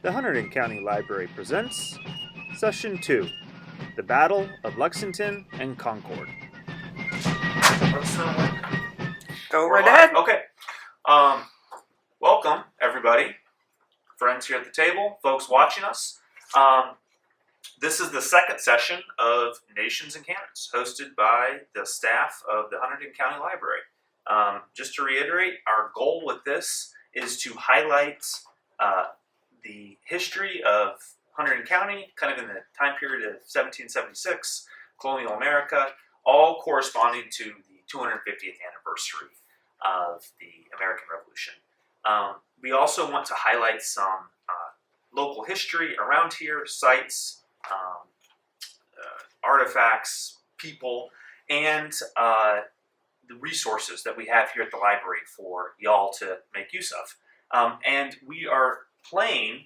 The Hunterdon County Library presents Session 2, The Battle of Lexington and Concord. Go right ahead. Okay. Welcome, everybody. Friends here at the table, folks watching us. This is the second session of Nations and Canons, hosted by the staff of the Hunterdon County Library. Just to reiterate, our goal with this is to highlight the history of Hunterdon County, kind of in the time period of 1776, colonial America, all corresponding to the 250th anniversary of the American Revolution. We also want to highlight some local history around here, sites, artifacts, people, and the resources that we have here at the library for y'all to make use of. And we are playing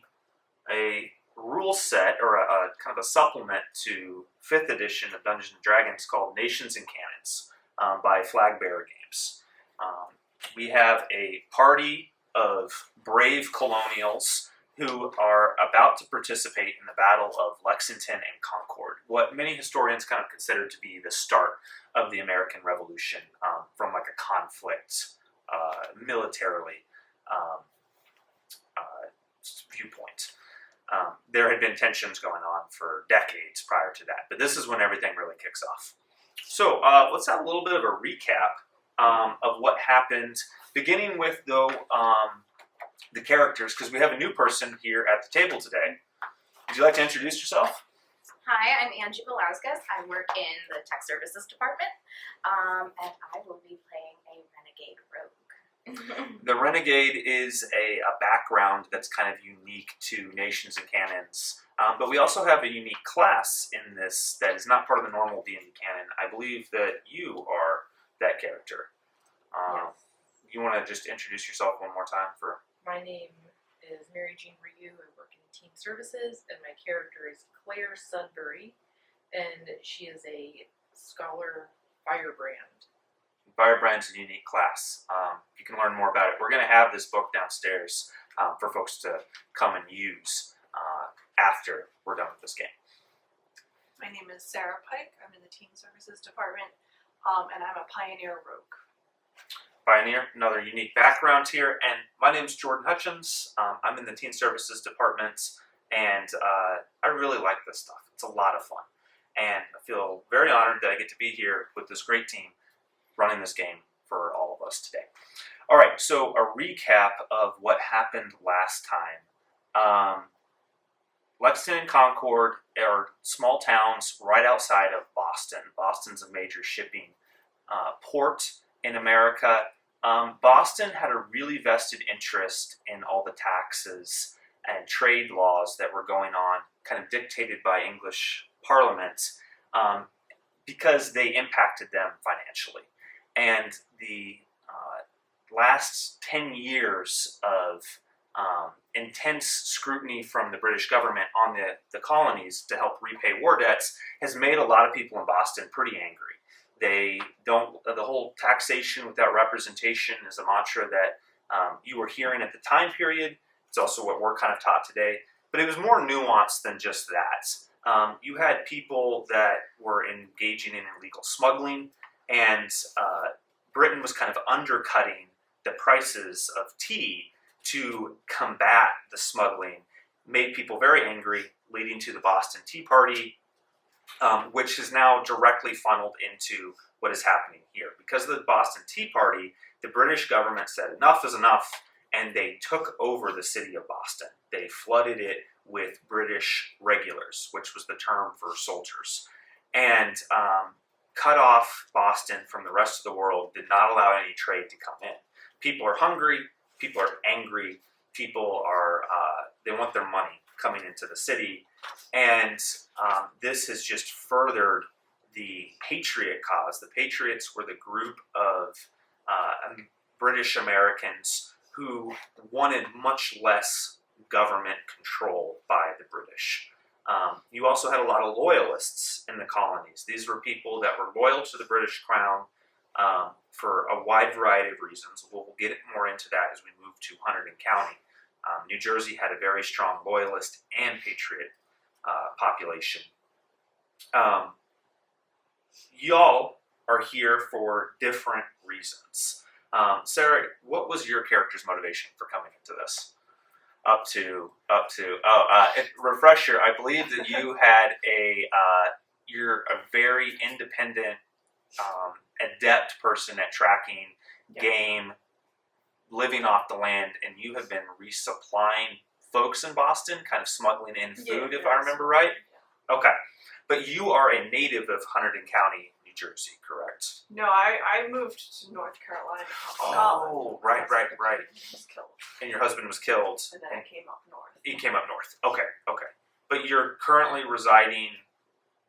a rule set, or a kind of a supplement to 5th edition of Dungeons & Dragons called Nations and Canons by Flag Bearer Games. We have a party of brave colonials who are about to participate in the Battle of Lexington and Concord, what many historians kind of consider to be the start of the American Revolution, from like a conflict, militarily viewpoint. There had been tensions going on for decades prior to that, but this is when everything really kicks off. So let's have a little bit of a recap of what happened, beginning with, though, the characters, because we have a new person here at the table today. Would you like to introduce yourself? Hi, I'm Angie Velasquez. I work in the Tech Services Department, and I will be playing a Renegade Rogue. The Renegade is a background that's kind of unique to Nations and Canons, but we also have a unique class in this that is not part of the normal D&D canon. I believe that you are that character. Yes. You want to just introduce yourself one more time? My name is Mary Jean Ryu. I work in Team Services, and my character is Claire Sudbury, and she is a Scholar Firebrand. Firebrand's a unique class. You can learn more about it. We're going to have this book downstairs for folks to come and use after we're done with this game. My name is Sarah Pike. I'm in the Team Services Department, and I'm a Pioneer Rogue. Pioneer, another unique background here. And my name's Jordan Hutchins. I'm in the Teen Services Department, and I really like this stuff. It's a lot of fun. And I feel very honored that I get to be here with this great team running this game for all of us today. All right, so a recap of what happened last time. Lexington and Concord are small towns right outside of Boston. Boston's a major shipping port in America. Boston had a really vested interest in all the taxes and trade laws that were going on, kind of dictated by English Parliament, because they impacted them financially. And the last 10 years of intense scrutiny from the British government on the colonies to help repay war debts has made a lot of people in Boston pretty angry. The whole taxation without representation is a mantra that you were hearing at the time period. It's also what we're kind of taught today. But it was more nuanced than just that. You had people that were engaging in illegal smuggling, and Britain was kind of undercutting the prices of tea to combat the smuggling. Made people very angry, leading to the Boston Tea Party, which is now directly funneled into what is happening here. Because of the Boston Tea Party, the British government said enough is enough, and they took over the city of Boston. They flooded it with British regulars, which was the term for soldiers, and cut off Boston from the rest of the world, did not allow any trade to come in. People are hungry, people are angry, people are, they want their money coming into the city. And this has just furthered the Patriot cause. The Patriots were the group of British Americans who wanted much less government control by the British. You also had a lot of loyalists in the colonies. These were people that were loyal to the British Crown for a wide variety of reasons. We'll get more into that as we move to Hunterdon County. New Jersey had a very strong loyalist and patriot population. Y'all are here for different reasons. Sarah, what was your character's motivation for coming into this? Refresher, I believe that you had you're a very independent, adept person at tracking game, living off the land, and you have been resupplying folks in Boston, kind of smuggling in food, if I remember right? Okay. But you are a native of Hunterdon County, New Jersey, correct? No, I moved to North Carolina from Scotland. Oh, right. My husband was killed. And your husband was killed. And then I came up north. He came up north. Okay. But you're currently residing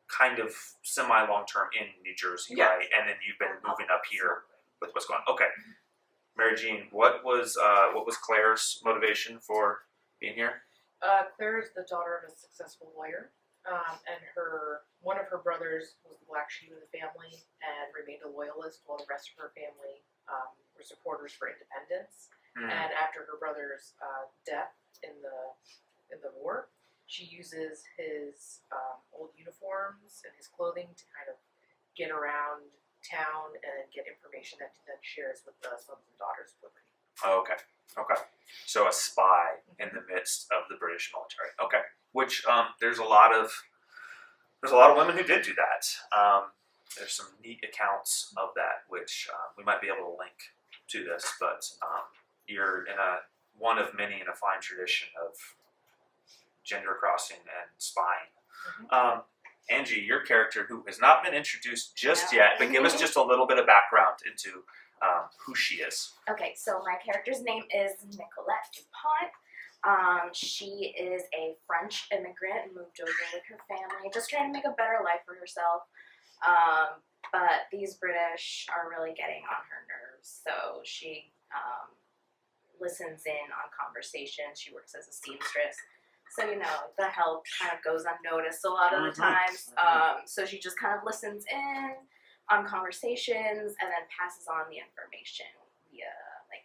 kind of semi-long-term in New Jersey, Yes. right? And then you've been moving up here with what's going on. Okay. Mary Jean, what was Claire's motivation for being here? Claire is the daughter of a successful lawyer, and one of her brothers was the black sheep of the family and remained a loyalist, while the rest of her family were supporters for independence. And after her brother's death in the war, she uses his old uniforms and his clothing to kind of get around town and get information that he then shares with the sons and daughters of Liberty. Okay. So a spy in the midst of the British military. Okay. Which there's a lot of women who did do that. There's some neat accounts of that, which we might be able to link to this. But you're in one of many in a fine tradition of gender crossing and spying. Angie, your character, who has not been introduced just yet, but give us just a little bit of background into who she is. Okay, so my character's name is Nicolette DuPont. She is a French immigrant and moved over with her family, just trying to make a better life for herself. But these British are really getting on her nerves, so she listens in on conversations. She works as a seamstress. So, the help kind of goes unnoticed a lot of the times. So she just kind of listens in on conversations and then passes on the information via,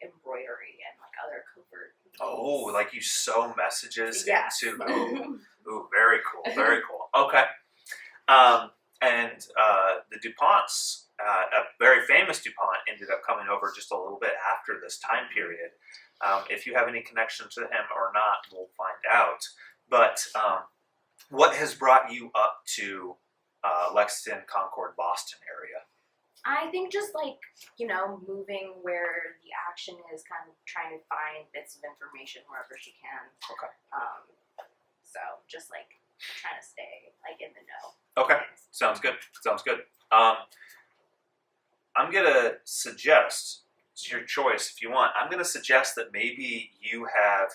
embroidery and, other covert means. Oh, like you sew messages Yes. into... Ooh, very cool. Okay. And the DuPonts, a very famous DuPont, ended up coming over just a little bit after this time period. If you have any connection to him or not, we'll find out. But what has brought you up to Lexington, Concord, Boston area? I think just moving where the action is, kind of trying to find bits of information wherever she can. Okay. So just trying to stay in the know. Okay. Sounds good. I'm gonna suggest, it's your choice if you want, I'm gonna suggest that maybe you have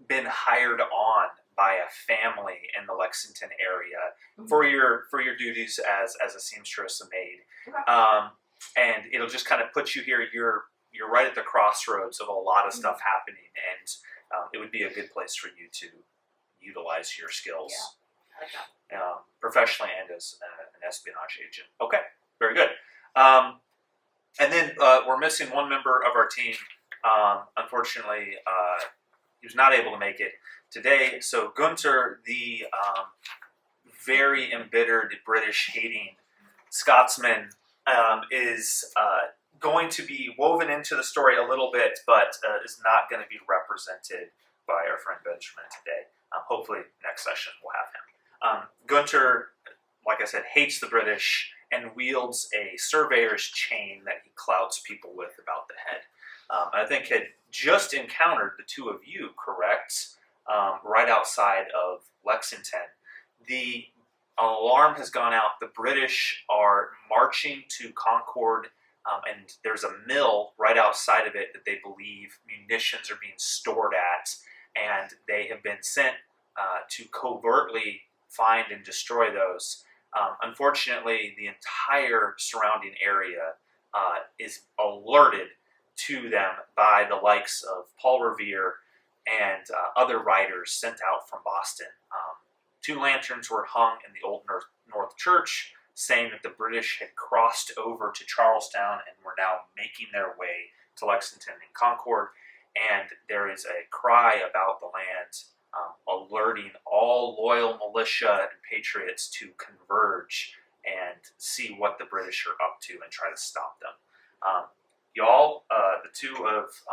been hired on by a family in the Lexington area for your duties as a seamstress, a maid. Okay. And it'll just kind of put you here. You're right at the crossroads of a lot of stuff happening, and it would be a good place for you to utilize your skills. Yeah, I like that. Professionally and as an espionage agent. Okay, very good. And then we're missing one member of our team. Unfortunately, he was not able to make it today. So Gunter, the very embittered British-hating Scotsman, is going to be woven into the story a little bit, but is not going to be represented by our friend Benjamin today. Hopefully next session we'll have him. Gunter, like I said, hates the British and wields a surveyor's chain that he clouts people with about the head. I think had just encountered the two of you, correct? Right outside of Lexington. The alarm has gone out. The British are marching to Concord, and there's a mill right outside of it that they believe munitions are being stored at, and they have been sent to covertly find and destroy those. Unfortunately, the entire surrounding area is alerted to them by the likes of Paul Revere and other writers sent out from Boston. 2 lanterns were hung in the Old North Church, saying that the British had crossed over to Charlestown and were now making their way to Lexington and Concord. and there is a cry about the land, alerting all loyal militia and patriots to converge and see what the British are up to and try to stop them. Y'all, the two of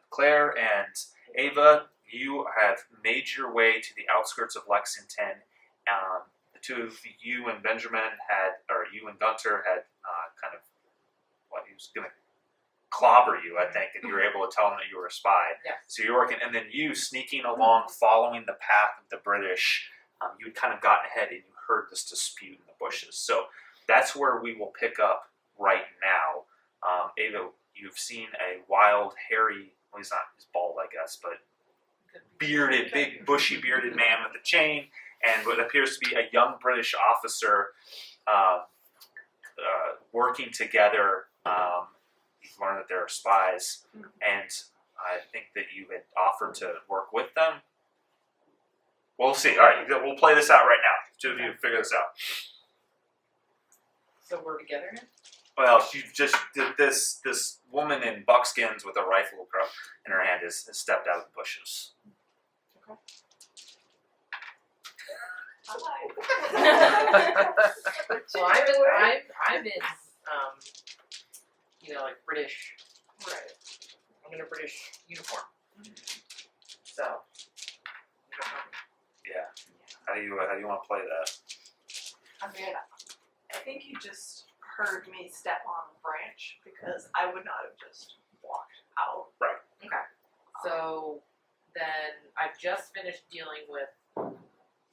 Claire and Ava, you have made your way to the outskirts of Lexington. The two of you and Benjamin you and Gunter had kind of, he was going to clobber you, I think, and you were able to tell him that you were a spy. Yeah. So you're working, and then you sneaking along, following the path of the British, you had kind of gotten ahead and you heard this dispute in the bushes. So that's where we will pick up right now. Ava, you've seen a wild, hairy, well, he's bald, I guess, but bearded, big, bushy bearded man with a chain, and what appears to be a young British officer working together. You've learned that there are spies, and I think that you had offered to work with them. We'll see. All right, we'll play this out right now. Two of you figure this out. So we're together now? Well, she just this woman in buckskins with a rifle in her hand has stepped out of the bushes. Okay. Well, I'm in like British. Right. I'm in a British uniform. So. Yeah. How do you want to play that? I mean, I think you just heard me step on a branch because I would not have just walked out. Right. Okay. So then I've just finished dealing with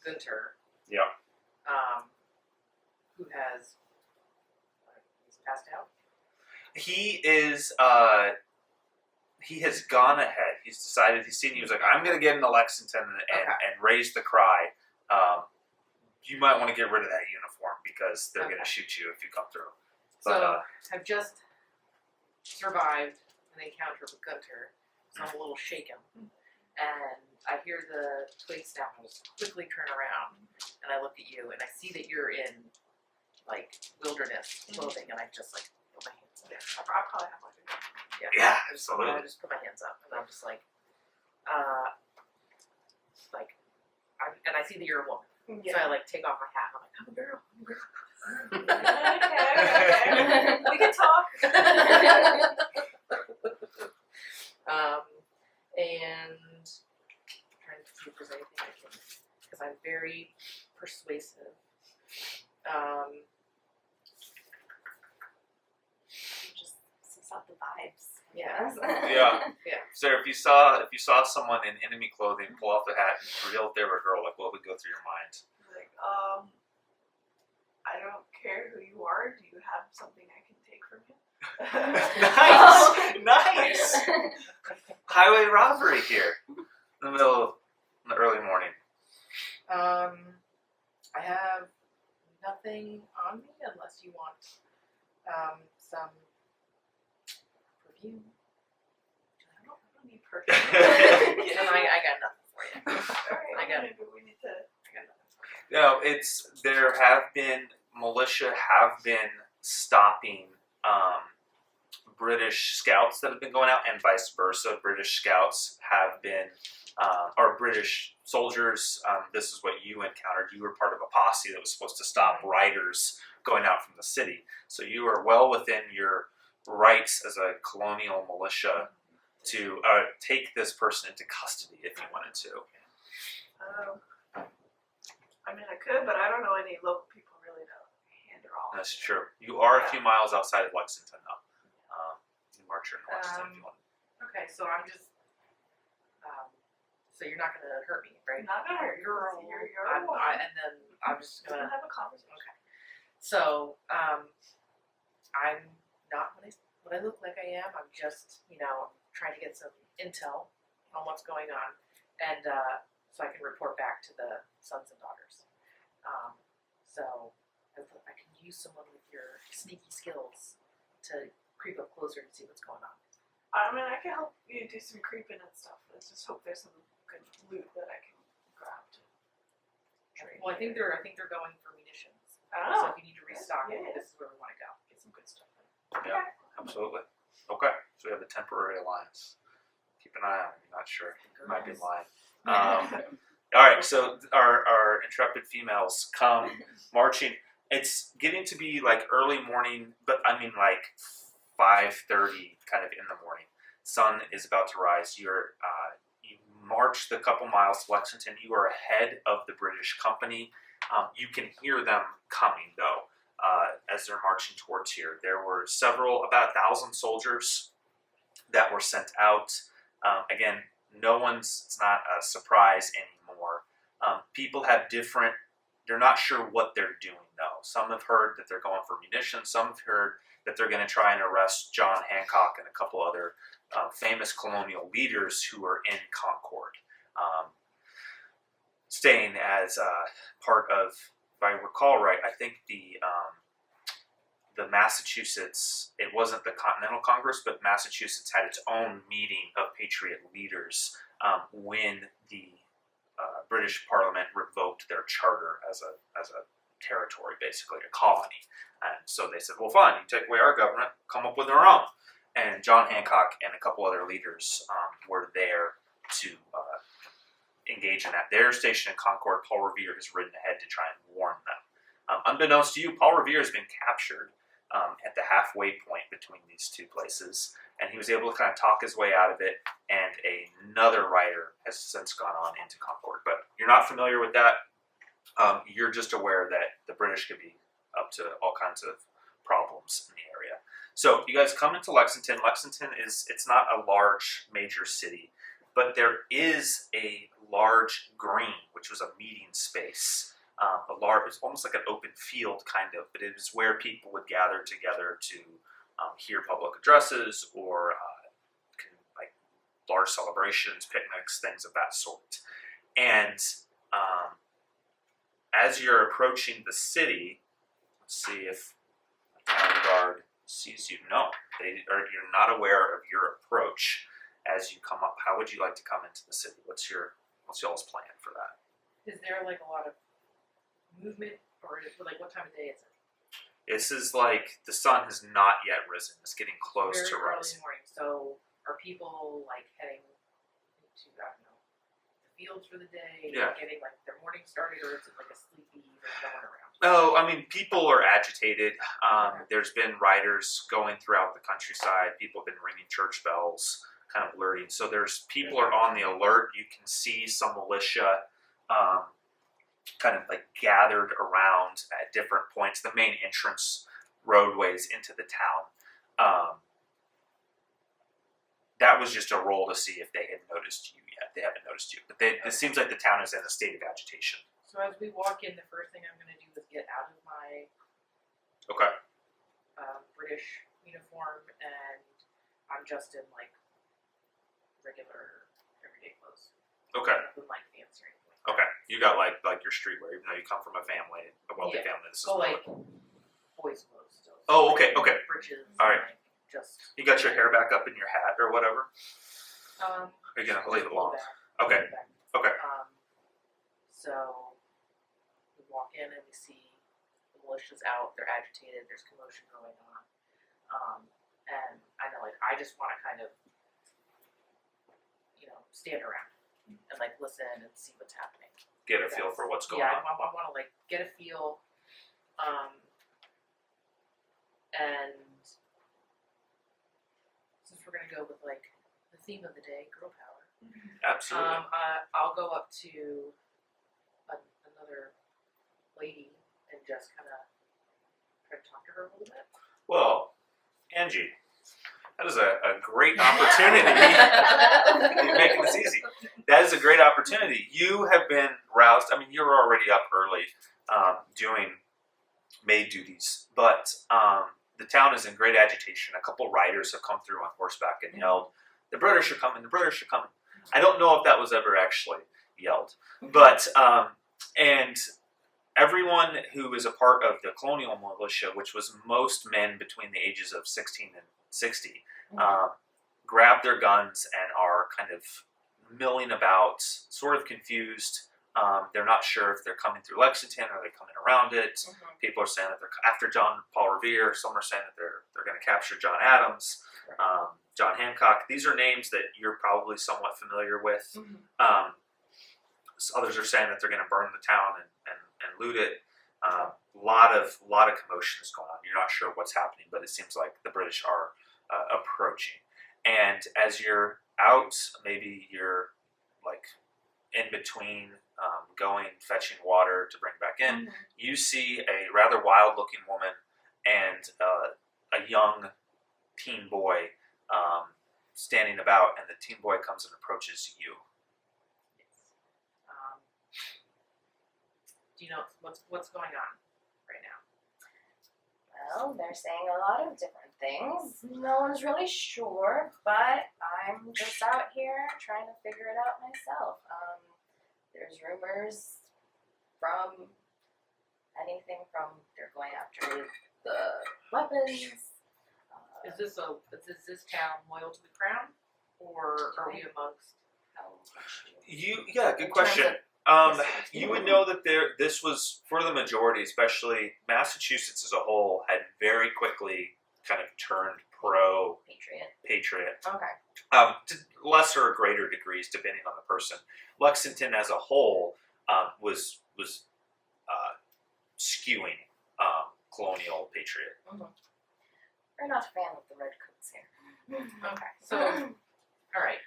Gunter. Yeah. Who has he's passed out? He is. He has gone ahead. He's decided. He's seen. He was like, I'm going to get into Lexington and raise the cry. You might want to get rid of that uniform because they're going to shoot you if you come through. But, So I've just survived an encounter with Gunter, so I'm a little shaken. And I hear the twig snap, and I just quickly turn around, and I look at you, and I see that you're in, like, wilderness clothing, and I just, like, put my hands up. I probably have like a gun. Yeah, I just put my hands up, and I'm just like, and I see that you're a woman. So I, like, take off my hat, and I'm like, I'm a girl, Okay. We can talk. And I'm trying to see if there's anything I can, because I'm very persuasive. Just suss out the vibes. Yeah. yeah. So if you saw someone in enemy clothing pull off the hat and reveal if they were a girl, like what would go through your mind? Like, I don't care who you are. Do you have something I can take from you? Nice. Highway robbery here in the early morning. I have nothing on me unless you want some perfume. I don't need perfume. And I got nothing for you. Alright, I got it. we need to. No, militia have been stopping British scouts that have been going out, and vice versa. British scouts have been, or British soldiers. This is what you encountered. You were part of a posse that was supposed to stop riders going out from the city. So you are well within your rights as a colonial militia to take this person into custody if you wanted to. I mean, I could, but I don't know any local people really to hand her off. That's true. You are a few miles outside of Lexington, though. You march your Lexington if you want. Okay, so I'm just. So you're not gonna hurt me, right? I'm not gonna hurt you. You're a woman. And then I'm just We'll gonna have a conversation. Okay. So I'm not what I look like I am. I'm just trying to get some intel on what's going on, and so I can report back to the sons and daughters. So I can use someone with your sneaky skills to creep up closer and see what's going on. I mean, I can help you do some creeping and stuff. Let's just hope there's some good loot that I can grab to trade. Well, I think they're going for munitions. Oh. So if you need to restock, Yeah. this is where we want to go. Get some good stuff. Yeah, absolutely. Okay, so we have a temporary alliance. Keep an an eye on him. Not sure. Might be lying. All right, so our intrepid females come marching. It's getting to be like early morning, but I mean like 5:30 kind of in the morning. Sun is about to rise. You march the couple miles to Lexington. You are ahead of the British company. You can hear them coming though as they're marching towards here. There were about 1,000 soldiers that were sent out. Again, it's not a surprise anymore. People have they're not sure what they're doing though. Some have heard that they're going for munitions. Some have heard that they're going to try and arrest John Hancock and a couple other famous colonial leaders who are in Concord, staying as part of, if I recall right, I think the Massachusetts, it wasn't the Continental Congress, but Massachusetts had its own meeting of Patriot leaders when the British Parliament revoked their charter as a territory, basically a colony. And so they said, well, fine, you take away our government, come up with our own. And John Hancock and a couple other leaders were there to engage in that. They're stationed in Concord. Paul Revere has ridden ahead to try and warn them. Unbeknownst to you, Paul Revere has been captured at the halfway point between these two places, and he was able to kind of talk his way out of it, and another rider has since gone on into Concord. But you're not familiar with that. You're just aware that the British could be up to all kinds of problems in the area. So you guys come into Lexington. Lexington it's not a large major city, but there is a large green, which was a meeting space. It's almost like an open field kind of, but it was where people would gather together to hear public addresses or like large celebrations, picnics, things of that sort. And as you're approaching the city, let's see if the town guard sees you. No, you're not aware of your approach as you come up. How would you like to come into the city? What's y'all's plan for that? Is there like a lot of movement, or like what time of day is it? This is like the sun has not yet risen. It's getting close Very to early rising. morning. So are people like heading into, I don't know, the fields for the day? Yeah. Getting like their morning started, or is it like a sleepy, there's no one around? No, I mean, people are agitated. There's been riders going throughout the countryside. People have been ringing church bells, kind of alerting. So people are on the alert. You can see some militia kind of like gathered around at different points, the main entrance roadways into the town. That was just a roll to see if they had noticed you yet. They haven't noticed you. But it seems like the town is in a state of agitation. So as we walk in, the first thing I'm going to do is get out of my Okay. British uniform, and I'm just in like regular everyday clothes. Okay. With like fancy or anything. Okay. You got like your streetwear, even though you come from a family, a wealthy family. This is So more like boys' clothes still. Oh, okay, okay. Bridges. All right. And, like, just. You got your hair back up in your hat or whatever? Are you gonna leave it long? Back, Okay. back. Okay. So we walk in and we see the militia's out. They're agitated. There's commotion going on. And I know, like, I just want to kind of, stand around and like listen and see what's happening. Get a feel for what's going on. on. I want to like get a feel. And since we're gonna go with like the theme of the day, girl power. Absolutely. I'll go up to another lady and just kind of try to talk to her a little bit. Well, Angie, that is a great opportunity. You're making this easy. That is a great opportunity. You have been roused. I mean, you're already up early doing maid duties, but the town is in great agitation. A couple riders have come through on horseback and yelled, "The British are coming, the British are coming." I don't know if that was ever actually yelled, but, and everyone who is a part of the colonial militia, which was most men between the ages of 16 and 60, grab their guns and are kind of milling about, sort of confused. They're not sure if they're coming through Lexington or they're coming around it. People are saying that they're after Paul Revere. Some are saying that they're going to capture John Adams. John Hancock. These are names that you're probably somewhat familiar with. So others are saying that they're going to burn the town and loot it. Lot of commotion is going on. You're not sure what's happening, but it seems like the British are approaching. And as you're out, maybe you're like in between going fetching water to bring back in, you see a rather wild-looking woman and a young teen boy standing about, and the teen boy comes and approaches you. Do you know what's going on right now? Well, they're saying a lot of different things. No one's really sure, but I'm just out here trying to figure it out myself. There's rumors from anything from they're going after the weapons. Is this town loyal to the crown, or are we amongst? Good question. You would know that this was, for the majority, especially Massachusetts as a whole, had very quickly kind of turned pro-patriot. Okay. To lesser or greater degrees, depending on the person. Lexington as a whole was skewing colonial patriot. We're not a fan of the redcoats here. Okay, so all right,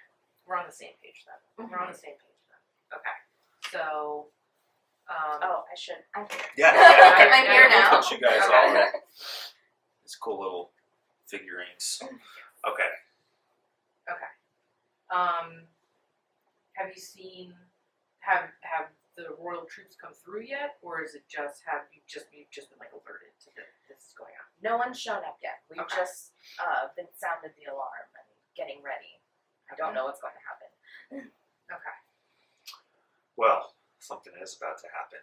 we're on the same page then. We're on the same page then. Okay, so Oh, I should. I'm here. Yeah. I'm here now. We'll put you guys all in. These cool little figurines. Okay. Have you seen have the royal troops come through yet, or is it just you've just been like alerted to this is going on? No one's shown up yet. We've Okay. just been sounded the alarm and getting ready. I don't know what's going to happen. Okay. Well, something is about to happen.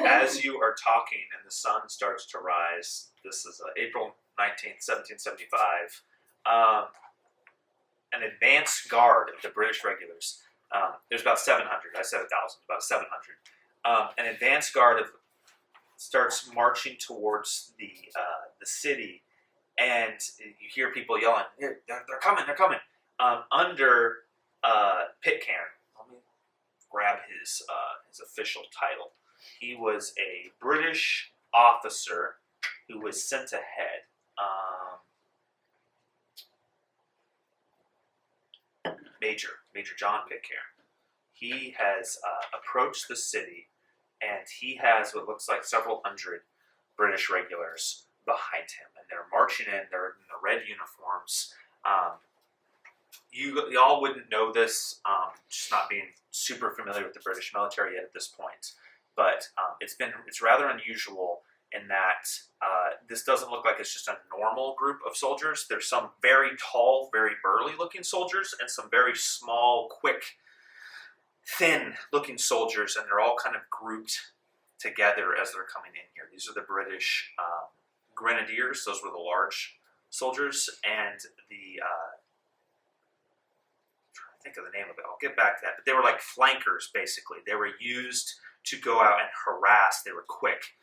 As you are talking and the sun starts to rise, this is April 19th, 1775, an advance guard of the British regulars, there's about 700, I said 1,000, about 700, an advance guard starts marching towards the city, and you hear people yelling, they're coming, under Pitcairn. Let me grab his official title. He was a British officer who was sent ahead. Major John Pitcairn. He has approached the city, and he has what looks like several hundred British regulars behind him, and they're marching in. They're in the red uniforms. Y'all wouldn't know this, just not being super familiar with the British military yet at this point. But it's rather unusual in that this doesn't look like it's just a normal group of soldiers. There's some very tall, very burly-looking soldiers, and some very small, quick, thin-looking soldiers, and they're all kind of grouped together as they're coming in here. These are the British grenadiers. Those were the large soldiers, and the I'm trying to think of the name of it. I'll get back to that. But they were like flankers, basically. They were used to go out and harass. They were quick,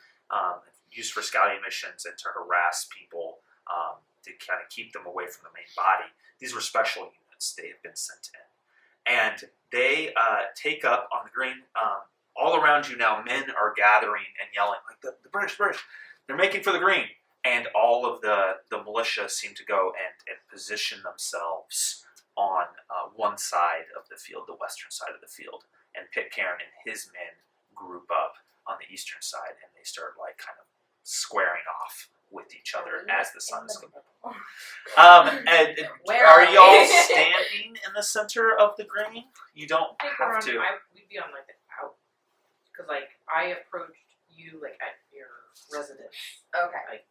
used for scouting missions and to harass people, to kind of keep them away from the main body. These were special units. They have been sent in. And they take up on the green. All around you now, men are gathering and yelling, like, the British, they're making for the green. And all of the militia seem to go and position themselves on one side of the field, the western side of the field. And Pitcairn and his men group up on the eastern side, and they start like kind of squaring off with each other as the sun is coming. Are y'all standing in the center of the green? You don't have to. We'd be on like the out, because like I approached you like at your residence. Okay. Like,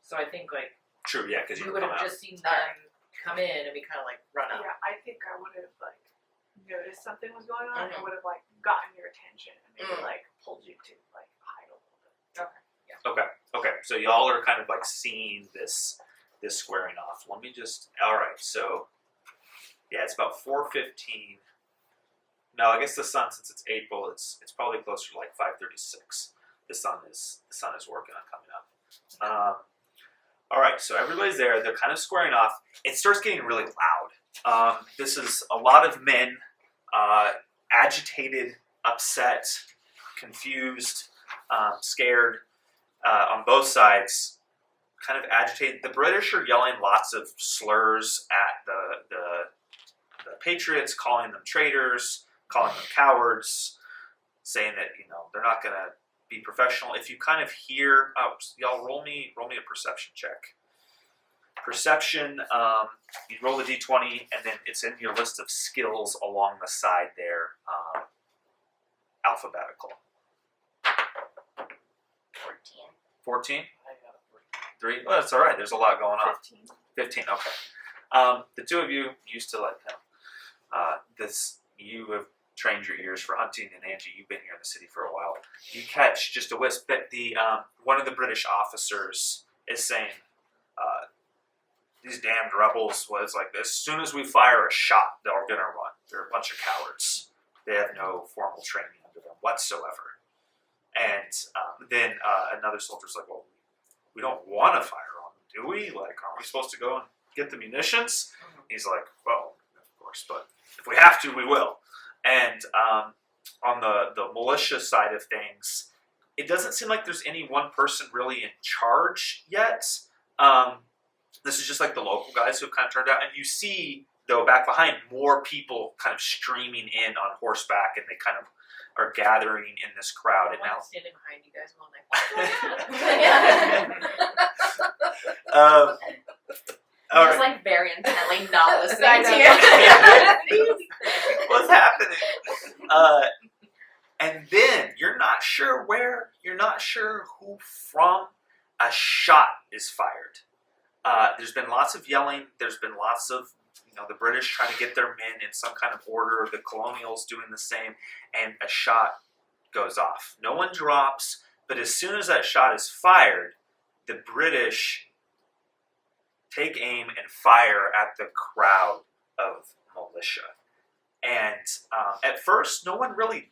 so I think like True, yeah, because we you would come have out. just seen them come in and we kind of like run up. Yeah, I think I would have like noticed something was going on and Mhm. would have like gotten your attention and maybe like pulled you to like hide a little bit. Okay. So y'all are kind of like seeing this squaring off. Let me just. All right. So yeah, it's about 4:15. No, I guess the sun, since it's April, it's probably closer to like 5:36. The sun is working on coming up. All right, so everybody's there. They're kind of squaring off. It starts getting really loud. This is a lot of men, agitated, upset, confused, scared, on both sides, kind of agitated. The British are yelling lots of slurs at the Patriots, calling them traitors, calling them cowards, saying that they're not going to be professional. If you kind of hear, y'all roll me a perception check. Perception, you roll the d20, and then it's in your list of skills along the side there, alphabetical. 14? I got a 3? Well, that's all right. There's a lot going on. 15. 15, okay. The two of you used to you have trained your ears for hunting, and Angie, you've been here in the city for a while. You catch just a wisp that the one of the British officers is saying, these damned rebels was like, as soon as we fire a shot, they're going to run. They're a bunch of cowards. They have no formal training under them whatsoever. And then another soldier's like, well, we don't want to fire on them, do we? Like, aren't we supposed to go and get the munitions? He's like, well, of course, but if we have to, we will. And on the militia side of things, it doesn't seem like there's any one person really in charge yet. This is just like the local guys who have kind of turned out. And you see, though, back behind, more people kind of streaming in on horseback, and they kind of are gathering in this crowd. And now, standing behind you guys going like, all Just right. like very intently not listening I to you. What's happening? And then you're not sure who from, a shot is fired. There's been lots of yelling. There's been lots of, the British trying to get their men in some kind of order. The colonials doing the same, and a shot goes off. No one drops, but as soon as that shot is fired, the British take aim and fire at the crowd of militia. And at first, no one really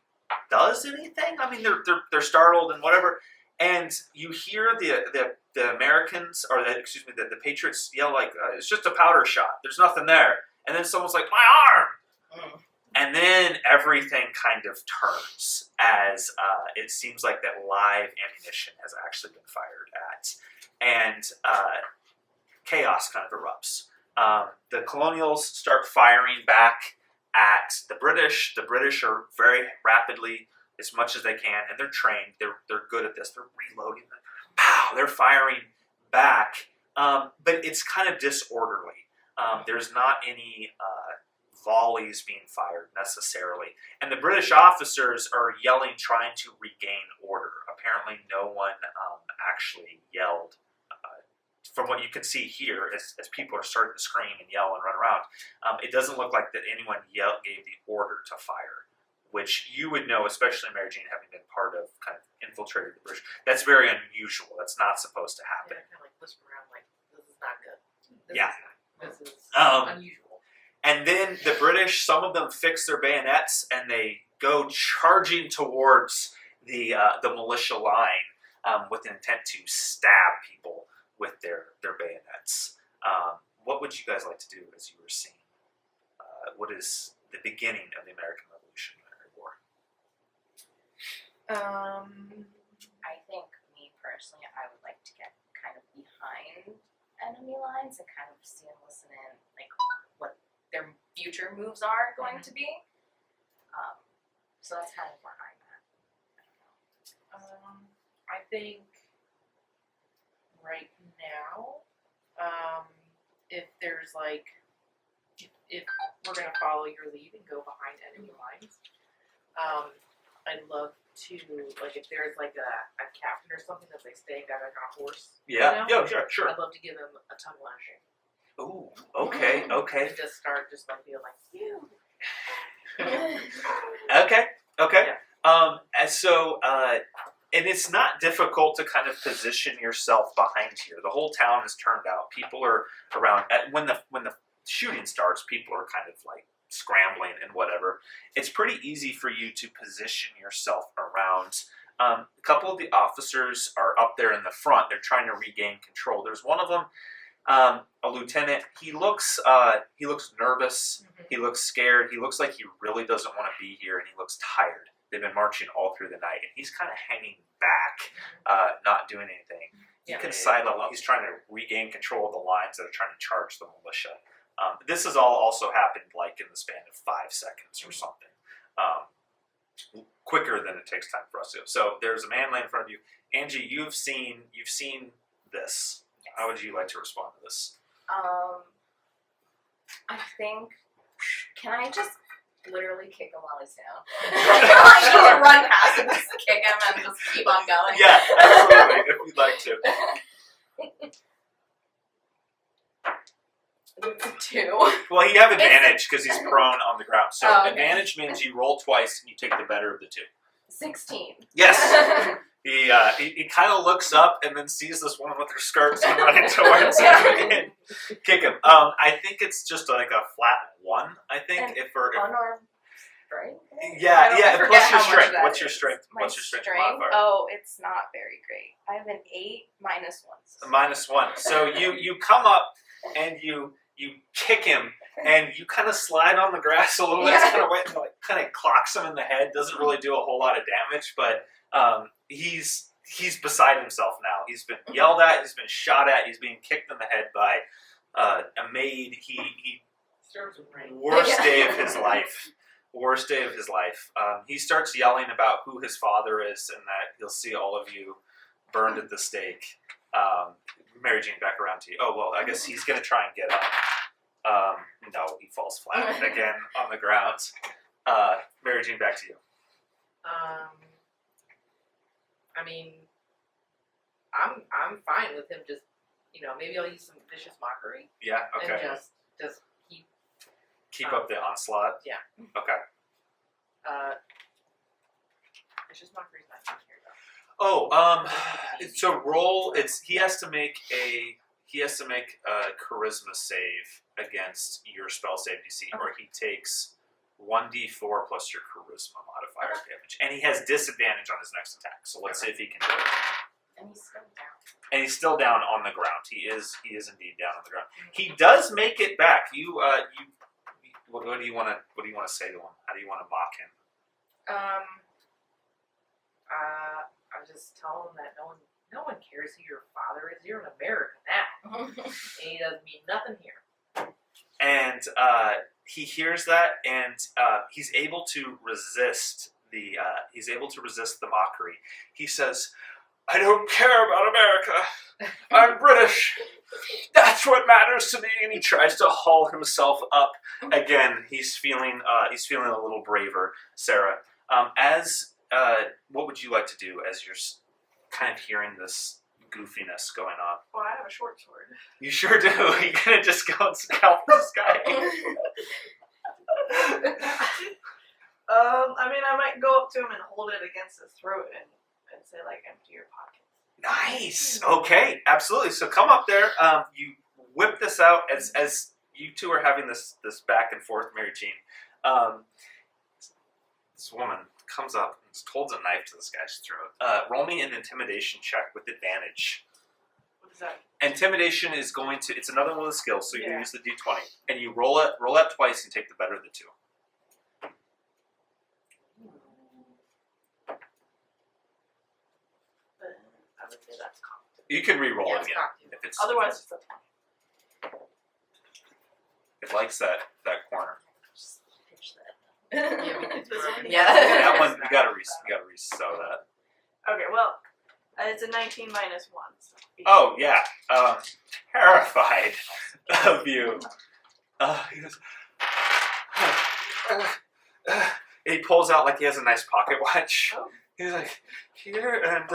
does anything. I mean, they're startled and whatever. And you hear the Americans, or the Patriots yell like, it's just a powder shot. There's nothing there. And then someone's like, my arm! And then everything kind of turns as it seems like that live ammunition has actually been fired at. And chaos kind of erupts. The colonials start firing back at the British. The British are very rapidly, as much as they can, and they're trained. They're good at this. They're reloading. Pow! They're firing back, but it's kind of disorderly. There's not any volleys being fired necessarily, and the British officers are yelling, trying to regain order. Apparently, no one actually yelled. From what you can see here, as people are starting to scream and yell and run around, it doesn't look like that anyone gave the order to fire, which you would know, especially Mary Jane, having been part of kind of infiltrated the British. That's very unusual. That's not supposed to happen. kind of like whisper around like, this is not good. This is unusual. And then the British, some of them fix their bayonets and they go charging towards the militia line with an intent to stab people with their bayonets. What would you guys like to do as you were seeing what is the beginning of the American Revolutionary War? I think, me personally, I would like to get kind of behind enemy lines and kind of see and listen in, like, what their future moves are going to be. So that's kind of where I'm at. I don't know. I think right now, if there's like, if we're gonna follow your lead and go behind enemy lines, I'd love to, like, if there's like a captain or something that's like staying down like on a horse. Yeah, You know? yeah, sure. I'd love to give him a tongue lashing. Ooh, okay. And just start just like being like, you. Okay. Yeah. And so, and it's not difficult to kind of position yourself behind here. The whole town is turned out. People are around. When the shooting starts, people are kind of like scrambling and whatever. It's pretty easy for you to position yourself around A couple of the officers are up there in the front. They're trying to regain control. There's one of them, a lieutenant. He looks nervous. He looks scared. He looks like he really doesn't want to be here, and he looks tired. They've been marching all through the night, and he's kind of hanging back, not doing anything. You can sight alone. He's trying to regain control of the lines that are trying to charge the militia. This has all also happened like in the span of 5 seconds or something. Quicker than it takes time for us to. So there's a man laying in front of you. Angie, you've seen this. Yes. How would you like to respond to this? I think, can I just literally kick him while he's down? I just run past him, just kick him, and just keep on going. Yeah, absolutely. If you'd like to. It's a 2. Well, you have advantage because he's prone on the ground. So Oh, okay. advantage means you roll twice and you take the better of the 2. 16. Yes. He kind of looks up and then sees this woman with her skirts and running towards him and kick him. I think it's just like a flat 1. I think And if for unarmed strength? yeah. I forget Plus your how much strength. that What's your is. strength? My What's your strength strength? modifier? Oh, it's not very great. I have an 8 minus 1. -1. So you come up and you kick him and you kind of slide on the grass a little bit. It's kind of wet and kind of clocks him in the head. Doesn't really do a whole lot of damage, but he's beside himself now. He's been yelled at. He's been shot at. He's being kicked in the head by a maid. He Serves him right. worst day of his life. Worst day of his life. He starts yelling about who his father is and that he'll see all of you burned at the stake. Mary Jane, back around to you. Oh, well, I guess he's going to try and get up. No, he falls flat again on the ground. Mary Jane, back to you. I mean, I'm fine with him just, maybe I'll use some vicious mockery Yeah, okay. and just Keep up the onslaught? Yeah. Okay. vicious mockery's not in here though. Oh, so roll. He has to make a charisma save against your spell save DC, or he takes 1d4 plus your charisma modifier damage, and he has disadvantage on his next attack. So let's see if he can do it. And he's still down. And he's still down on the ground. He is indeed down on the ground. He does make it back. What do you want to say to him? How do you want to mock him? I just tell him that no one cares who your father is. You're an American now, and he doesn't mean nothing here. And he hears that, and he's able to resist the mockery. He says, "I don't care about America. I'm British. That's what matters to me." And he tries to haul himself up again. He's feeling a little braver. Sarah, what would you like to do as you're kind of hearing this goofiness going on? Well, I have a short sword. You sure do. You're gonna just go and scalp this guy. I mean, I might go up to him and hold it against his throat and say, like, empty your pockets. Nice. Okay, absolutely. So come up there. You whip this out as you two are having this back and forth, Mary Jean. This woman comes up and holds a knife to this guy's throat. Roll me an intimidation check with advantage. What is that? Intimidation is it's another one of the skills, so you can Yeah. use the d20. And you roll it twice and take the better of the 2. But I would say that's cocked. You can re-roll Yeah, it it's again. cocked. If it's, Otherwise, it's a 20. it likes that corner. Just pitch that. Yeah, we could This one? yeah. That one, you gotta resew that. Okay, well, it's a 19 minus 1. So Oh, yeah. Terrified of you. He goes, he pulls out like he has a nice pocket watch. Oh. He's like, here, and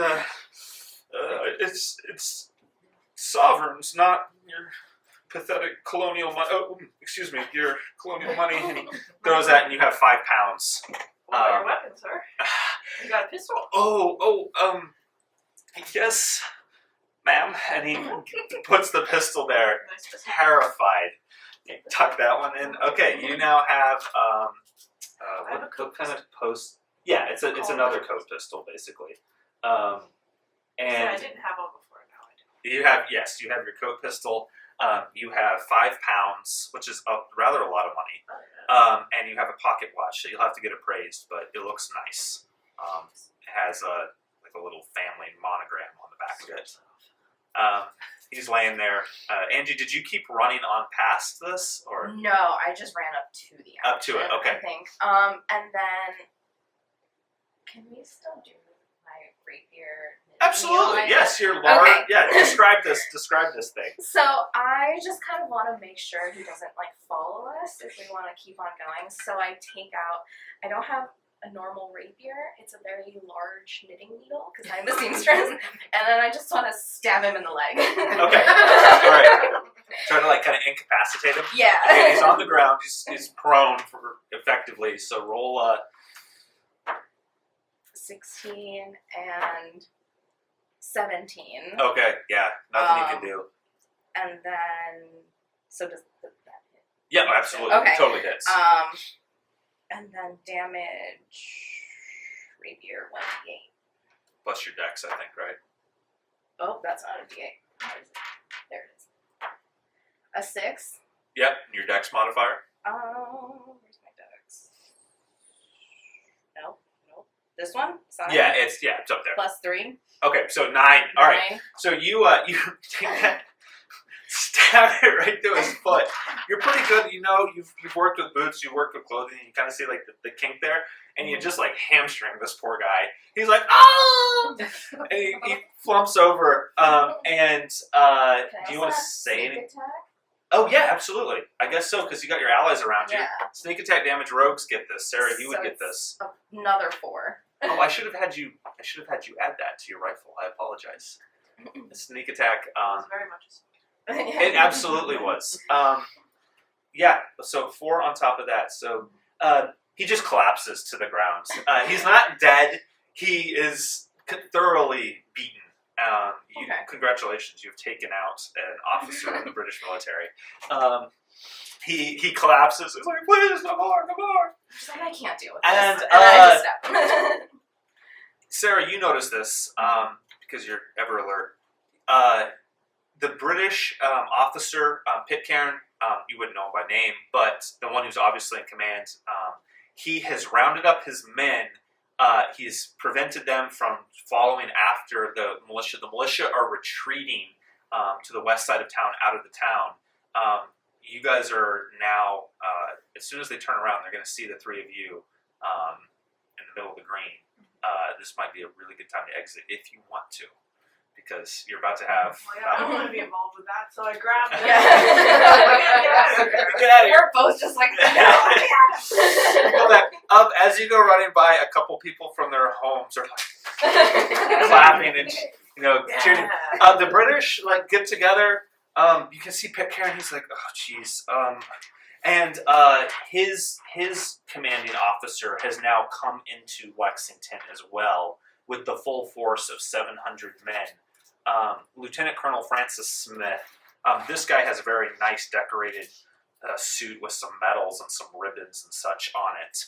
it's sovereigns, not your pathetic colonial money. Oh, excuse me, your colonial money. And he throws that, and you have 5 pounds. what are your weapons, sir? You got a pistol? Yes, ma'am. And he puts the pistol there, Nice pistol. terrified. You tuck that one in. Okay, you now have I have a what kind of post? Yeah, it's another coat pistol basically. And I didn't have one before. Now I do. you have your coat pistol. You have 5 pounds, which is rather a lot of money. And you have a pocket watch that you'll have to get appraised, but it looks nice. It has a little family monogram on the back of it. He's laying there. Angie, did you keep running on past this, or No, I just ran up to the up to it? Okay. I think. And then can we still do my rapier? Absolutely. Yes, your large. Okay. Yeah. Describe this thing. So I just kind of want to make sure he doesn't follow us if we want to keep on going. So I take out. I don't have a normal rapier. It's a very large knitting needle because I'm a seamstress, and then I just want to stab him in the leg. Okay. All right. Trying to kind of incapacitate him. Yeah. Okay, he's on the ground. He's prone effectively. So roll 16 and 17. Okay. Yeah. Nothing you can do. And then, so does that hit? Yeah. Absolutely. Okay. Totally hits. And then damage rapier 1d8. Plus your dex, I think, right? Oh, that's not a d8. There it is. A 6. Yep. And your dex modifier. Where's my dex? Nope. This one? Sorry. Yeah. It's up there. Plus 3. Okay. So 9. All right. So you take that. Stab it right through his foot. You're pretty good, you've worked with boots, you've worked with clothing, you kind of see the kink there, and you just hamstring this poor guy. He's like, oh! And he flumps over, and do you want to say anything? Attack? Oh yeah, absolutely. I guess so, because you got your allies around you. Yeah. Sneak attack damage rogues get this. Sarah, you would get this. Another 4. Oh, I should have had you add that to your rifle. I apologize. Sneak attack. It's very much. It absolutely was. Yeah, so 4 on top of that. So he just collapses to the ground. He's not dead. He is thoroughly beaten. Congratulations, you've taken out an officer in the British military. He collapses. He's like, please, no more. She's like, I can't deal with And, this. And I just step. Sarah, you notice this because you're ever alert. The British officer, Pitcairn, you wouldn't know him by name, but the one who's obviously in command, he has rounded up his men. He's prevented them from following after the militia. The militia are retreating to the west side of town, out of the town. You guys are now, as soon as they turn around, they're going to see the 3 of you in the middle of the green. This might be a really good time to exit if you want to. Because you're about to have. Well, yeah, I don't want to be involved with that, so I grabbed it. Get out of here. We're both just like, Go back. As you go running by, a couple people from their homes are clapping and cheering. The British get together. You can see Pitcairn. He's like, oh jeez. And his commanding officer has now come into Lexington as well with the full force of 700 men. Lieutenant Colonel Francis Smith. This guy has a very nice decorated suit with some medals and some ribbons and such on it.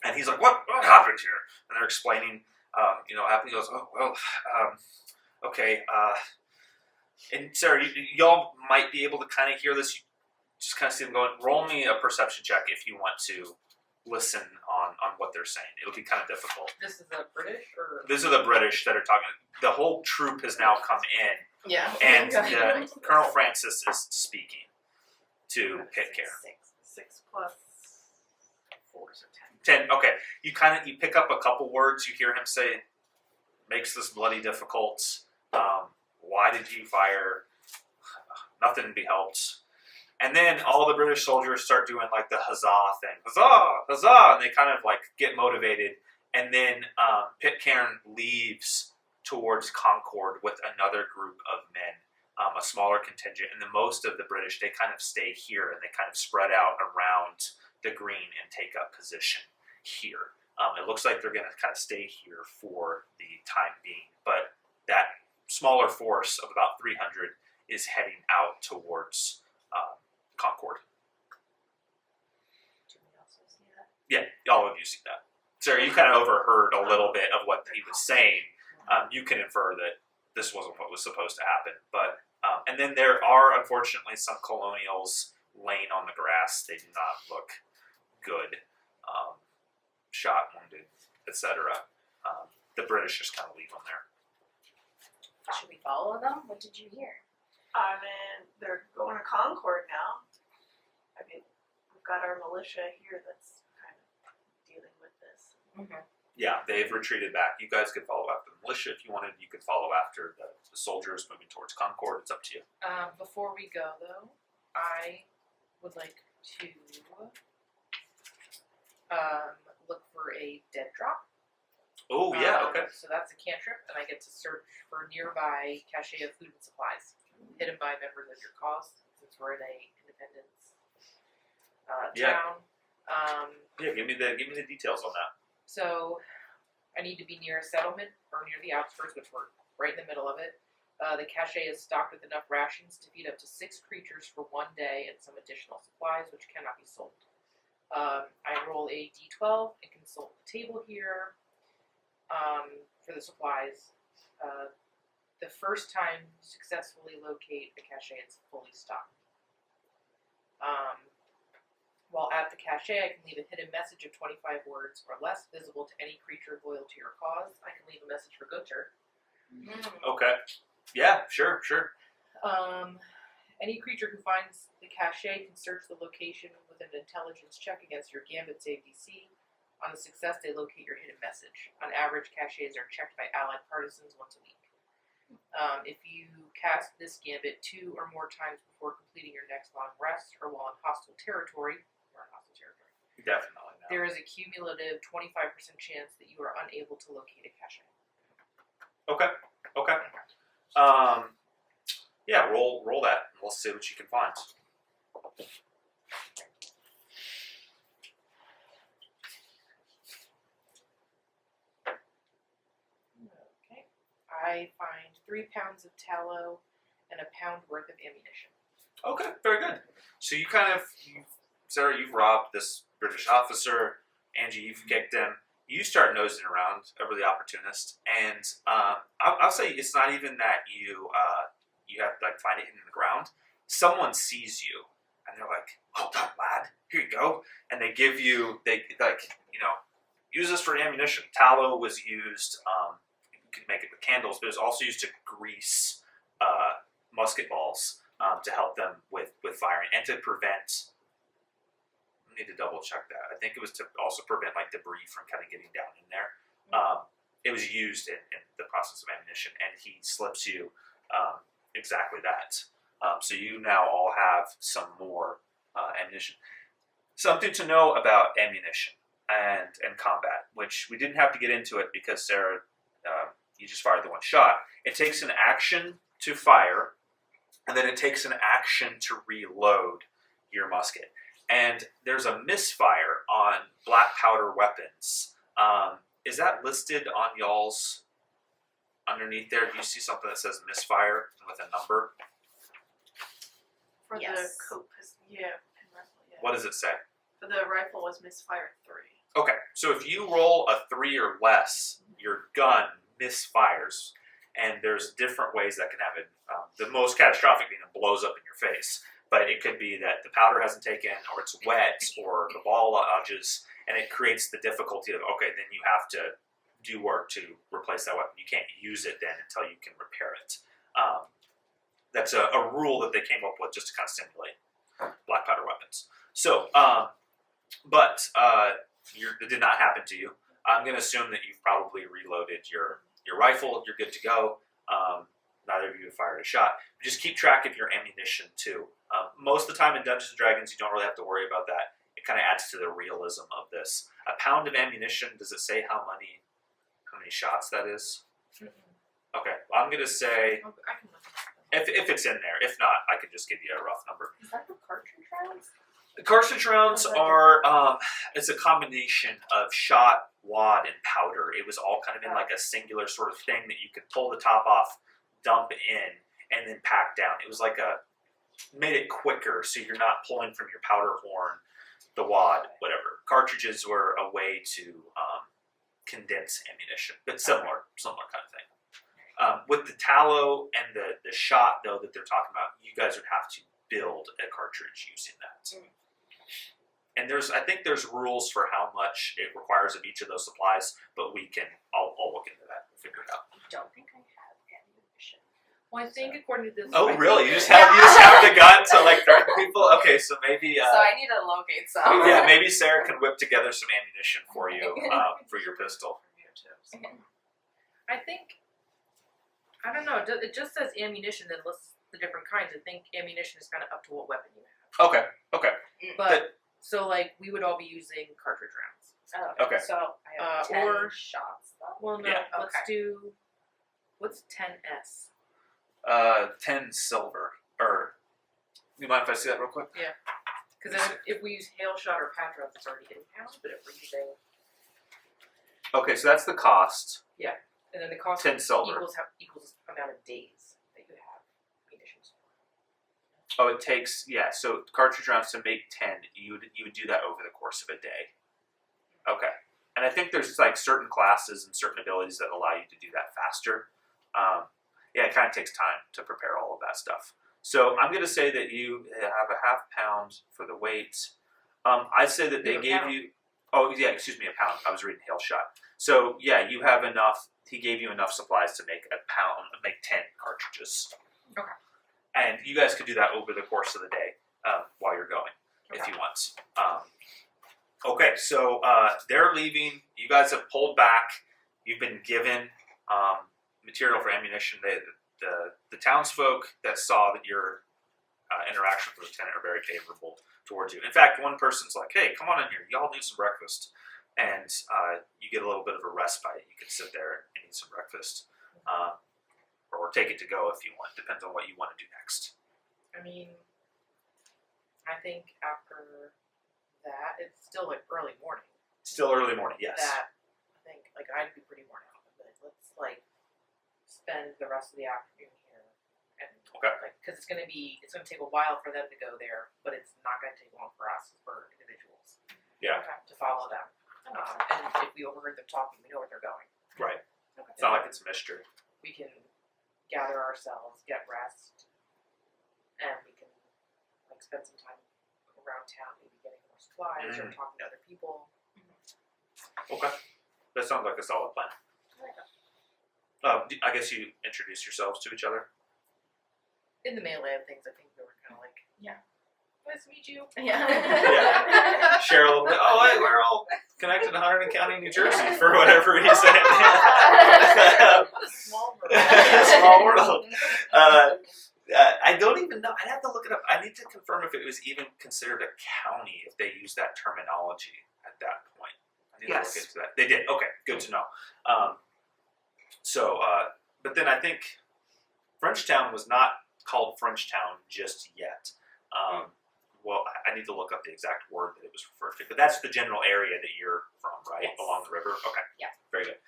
And he's like, what happened here? And they're explaining, happened. He goes, oh, well, okay. And Sarah, y'all might be able to kind of hear this. You just kind of see them going, roll me a perception check if you want to listen on what they're saying. It'll be kind of difficult. This is the British, or These are the British that are talking. The whole troop has now come in, yeah. and Colonel Francis is speaking to Pitcairn. 6 plus 4, so 10. 10. Okay, you pick up a couple words. You hear him say, "Makes this bloody difficult. Why did you fire? Nothing to be helped." And then all the British soldiers start doing the huzzah thing. Huzzah! Huzzah! And they kind of get motivated. And then Pitcairn leaves towards Concord with another group of men, a smaller contingent. And the most of the British, they kind of stay here and they kind of spread out around the green and take up position here. It looks like they're going to kind of stay here for the time being. But that smaller force of about 300 is heading out towards Concord. Do we also see that? Yeah, all of you see that. Sarah, you kind of overheard a little bit of what he was saying. You can infer that this wasn't what was supposed to happen. But and then there are, unfortunately, some colonials laying on the grass. They do not look good. Shot, wounded, etc. The British just kind of leave them there. Should we follow them? What did you hear? I mean, they're going to Concord now. I mean, we've got our militia here that's kind of dealing with this. Mm-hmm. Yeah, they've retreated back. You guys could follow after the militia if you wanted. You could follow after the soldiers moving towards Concord. It's up to you. Before we go, though, I would like to look for a dead drop. Oh, yeah, okay. So that's a cantrip, and I get to search for nearby cache of food and supplies hidden by members of your cause, since we're in a independence town. Yeah, give me the details on that. So I need to be near a settlement or near the outskirts, which we're right in the middle of it. The cache is stocked with enough rations to feed up to 6 creatures for 1 day and some additional supplies, which cannot be sold. I roll a d12 and consult the table here for the supplies. The first time you successfully locate the cache, it's fully stocked. While at the cache, I can leave a hidden message of 25 words or less, visible to any creature loyal to your cause. I can leave a message for Goater. Okay. Yeah, sure. Any creature who finds the cache can search the location with an intelligence check against your Gambit save DC. On a success, they locate your hidden message. On average, caches are checked by allied partisans once a week. If you cast this Gambit 2 or more times before completing your next long rest or while in hostile territory, Definitely not. there is a cumulative 25% chance that you are unable to locate a cache. Okay. Yeah, roll that, and we'll see what you can find. Okay. I find 3 pounds of tallow and a pound worth of ammunition. Okay, very good. So Sarah, you've robbed this British officer. Angie, you've kicked him. You start nosing around over the opportunist, and I'll say it's not even that you have to find it in the ground. Someone sees you, and they're like, "Hold up, lad, here you go," and they give you use this for ammunition. Tallow was used. You could make it with candles, but it was also used to grease musket balls to help them with firing and to prevent. I need to double check that. I think it was to also prevent debris from kind of getting down in there. It was used in the process of ammunition, and he slips you exactly that. So you now all have some more ammunition. Something to know about ammunition and combat, which we didn't have to get into it because Sarah, you just fired the one shot. It takes an action to fire, and then it takes an action to reload your musket. And there's a misfire on black powder weapons. Is that listed on y'all's underneath there? Do you see something that says misfire with a number? For Yes. the coat, yeah. What does it say? For the rifle was misfire 3. Okay, so if you roll a 3 or less, your gun misfires. And there's different ways that can happen. The most catastrophic being it blows up in your face. But it could be that the powder hasn't taken, or it's wet, or the ball lodges, and it creates the difficulty of, okay, then you have to do work to replace that weapon. You can't use it then until you can repair it. That's a rule that they came up with just to kind of stimulate black powder weapons. So, it did not happen to you. I'm going to assume that you've probably reloaded your rifle. You're good to go. Neither of you have fired a shot. Just keep track of your ammunition too. Most of the time in Dungeons & Dragons, you don't really have to worry about that. It kind of adds to the realism of this. A pound of ammunition, does it say how many shots that is? Mm-hmm. Okay, well, I'm going to say, I can look at that. if it's in there. If not, I can just give you a rough number. Is that the cartridge rounds? The cartridge rounds are, it's a combination of shot, wad, and powder. It was all kind of in a singular sort of thing that you could pull the top off, dump in, and then pack down. It was made it quicker so you're not pulling from your powder horn, the wad, whatever. Cartridges were a way to condense ammunition, but similar kind of thing. With the tallow and the shot, though, that they're talking about, you guys would have to build a cartridge using that. And I think there's rules for how much it requires of each of those supplies, but I'll look into that and figure it out. I don't think I have ammunition. Well, I think according to this. Oh, really? You just have the gun to like threaten people? Okay, so maybe. So I need to locate some. Yeah, maybe Sarah can whip together some ammunition for you for your pistol. I think. I don't know. It just says ammunition that lists the different kinds. I think ammunition is kind of up to what weapon you have. Okay. But so like we would all be using cartridge rounds. Oh, Okay. So I have 10 or- shots. Though. Well, no. Yeah. Let's do. What's 10S? 10 silver. Or, you mind if I see that real quick? Because then if we use hail shot or patch rounds, it's already in pounds. But if we're using, Okay, so that's the cost. and then the cost 10 silver. equals amount of days that you have munitions. Oh, it takes, so cartridge rounds to make 10, you would do that over the course of a day. Okay. And I think there's like certain classes and certain abilities that allow you to do that faster. It kind of takes time to prepare all of that stuff. So I'm going to say that you have a half pound for the weight. I'd say that they Yeah, a gave pound. you, a pound. I was reading hail shot. So you have enough, he gave you enough supplies to make 10 cartridges. Okay. And you guys could do that over the course of the day while you're going, if you want. Okay, so they're leaving. You guys have pulled back. You've been given material for ammunition. The townsfolk that saw that your interaction with the lieutenant are very favorable towards you. In fact, one person's like, "Hey, come on in here. Y'all need some breakfast." And you get a little bit of a respite. You can sit there and eat some breakfast. Or take it to go if you want. Depends on what you want to do next. I mean, I think after that, it's still like early morning. Still early morning, yes. That I think like I'd be pretty worn out, but let's like spend the rest of the afternoon here, and because it's gonna take a while for them to go there, but it's not gonna take long for us for individuals. Yeah. To follow them, and if we overheard them talking, we know where they're going. Right. Okay. It's not like it's a mystery. We can gather ourselves, get rest, and we can like spend some time around town, maybe getting more supplies or talking to other people. Okay. That sounds like a solid plan. I guess you introduce yourselves to each other. In the melee of things, I think we were kind of like, nice to meet you. Yeah. Share a little bit. Oh, hey, we're all connected to Hunterdon County, New Jersey for whatever reason. Small world. Small world. I don't even know. I'd have to look it up. I need to confirm if it was even considered a county, if they use that terminology at that point. I need to look into that. They did. Okay, good to know. But then I think Frenchtown was not called Frenchtown just yet. Well, I need to look up the exact word that it was referred to. But that's the general area that you're from, right? Yes. Along the river? Okay. Yeah. Very good.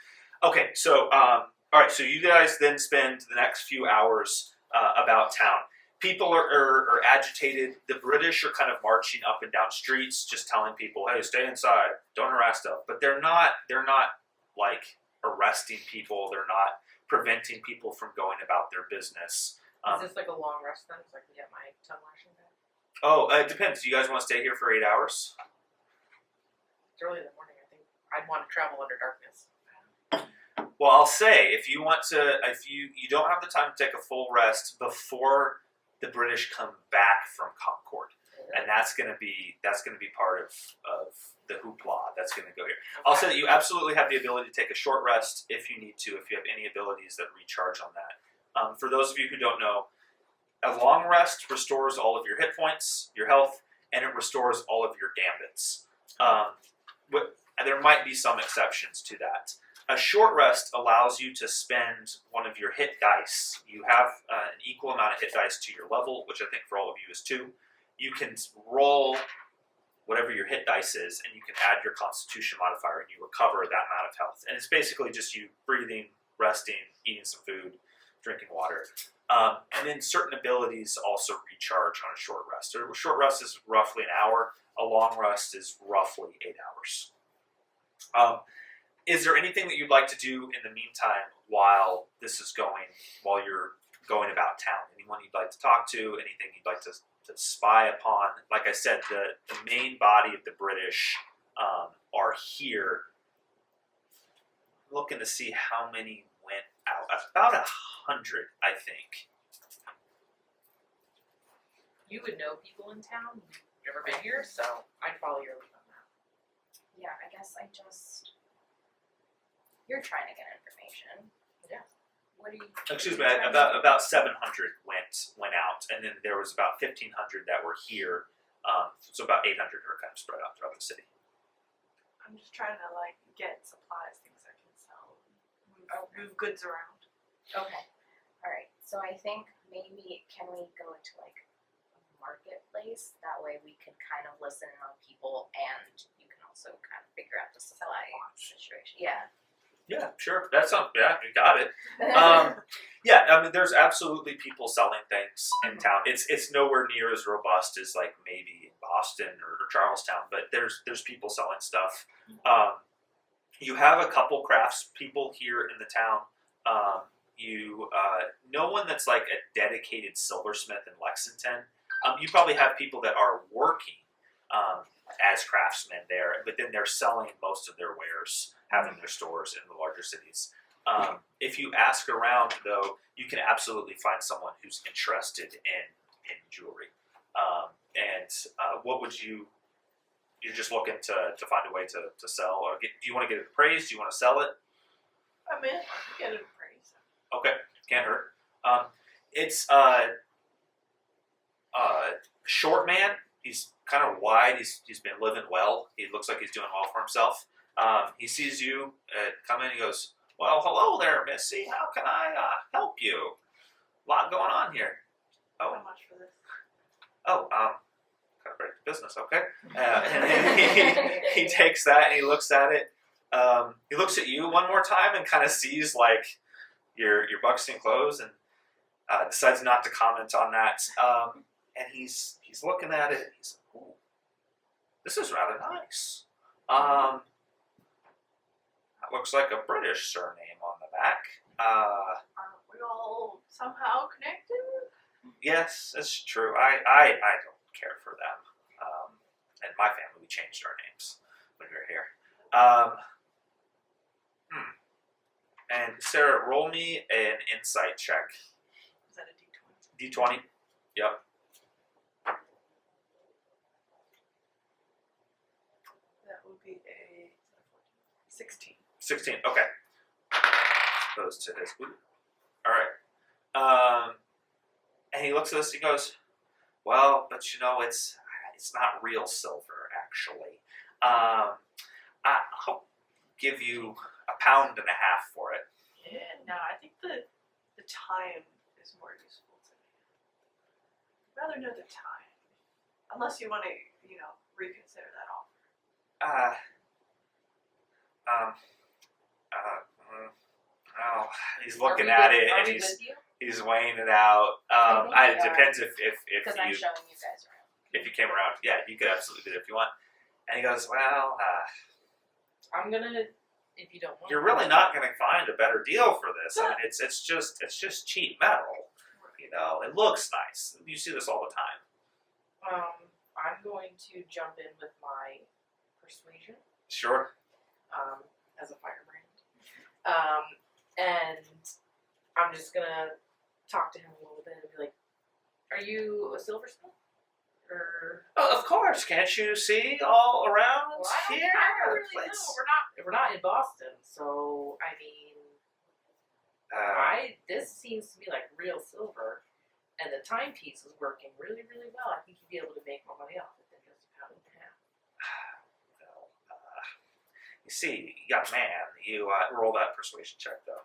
Okay, so, all right, so you guys then spend the next few hours about town. People are agitated. The British are kind of marching up and down streets, just telling people, hey, stay inside, don't harass stuff. But they're not like arresting people. They're not preventing people from going about their business. Is this like a long rest then? So I can get my tongue lashing back? Oh, it depends. Do you guys want to stay here for 8 hours? It's early in the morning. I think I'd want to travel under darkness. Well, I'll say if you don't have the time to take a full rest before the British come back from Concord, and that's gonna be part of the hoopla that's gonna go here. I'll say that you absolutely have the ability to take a short rest if you need to, if you have any abilities that recharge on that. For those of you who don't know, a long rest restores all of your hit points, your health, and it restores all of your gambits. There might be some exceptions to that. A short rest allows you to spend one of your hit dice. You have an equal amount of hit dice to your level, which I think for all of you is 2. You can roll whatever your hit dice is, and you can add your Constitution modifier, and you recover that amount of health. And it's basically just you breathing, resting, eating some food, drinking water. And then certain abilities also recharge on a short rest. A short rest is roughly an hour. A long rest is roughly 8 hours. Is there anything that you'd like to do in the meantime while this is going, while you're going about town? Anyone you'd like to talk to? Anything you'd like to spy upon? Like I said, the main body of the British are here. Looking to see how many went out. About 100, I think. You would know people in town. You've never been here, so I'd follow your lead on that. Yeah, I guess you're trying to get information. Yeah. What are you? Excuse me. About 700 went out, and then there was about 1,500 that were here. So about 800 are kind of spread out throughout the city. I'm just trying to like get supplies, things I can sell, move goods around. Okay. All right. So I think maybe can we go into like a marketplace? That way we can kind of listen on people, and you can also kind of figure out the supply situation. Yeah. Yeah, sure. That's yeah, you got it. Yeah, I mean, there's absolutely people selling things in town. It's nowhere near as robust as like maybe Boston or Charlestown, but there's people selling stuff. You have a couple crafts people here in the town. No one that's like a dedicated silversmith in Lexington. You probably have people that are working as craftsmen there, but then they're selling most of their wares, having their stores in the larger cities. If you ask around, though, you can absolutely find someone who's interested in jewelry. What would you're just looking to find a way to sell, or do you want to get it appraised? Do you want to sell it? I mean, I can get it appraised. Okay, can't hurt. It's short man. He's kind of wide. He's been living well. He looks like he's doing well for himself. He sees you come in. He goes, "Well, hello there, Missy. How can I help you? A lot going on here." How much for this? Oh, kind of break the business, okay? And he takes that and he looks at it. He looks at you one more time and kind of sees like your buckskin clothes and decides not to comment on that. And he's looking at it. And he's like, "Ooh, this is rather nice. That looks like a British surname on the back. Aren't we all somehow connected? Yes, it's true. I don't care for them. And my family, we changed our names when we were here. And Sarah, roll me an insight check. Is that a D20? D20. Yep. That would be a 16. 16. Okay. Goes to his. All right. And he looks at this. He goes, "Well, but you know, it's not real silver, actually. I'll give you £1.50 for it." Yeah, no, I think the time is more useful to me. I'd rather know the time. Unless you want to, reconsider that offer. Oh, he's looking at it and he's weighing it out. It depends if Because I'm showing you guys around. if you came around. Yeah, you could absolutely do it if you want. And he goes, "Well, I'm gonna, if you don't want. you're really not going to find a better deal for this. I mean, it's just cheap metal. It looks nice. You see this all the time." I'm going to jump in with my persuasion, Sure. as a firebrand. And I'm just gonna talk to him a little bit and be like, "Are you a silversmith? Or Oh, of course. Can't you see all around well, I here? don't really know. We're not in Boston, so I mean, this seems to be like real silver, and the timepiece is working really, really well. I think you'd be able to make more money off it than just £1.50. Well, you see, young man, you roll that persuasion check, though.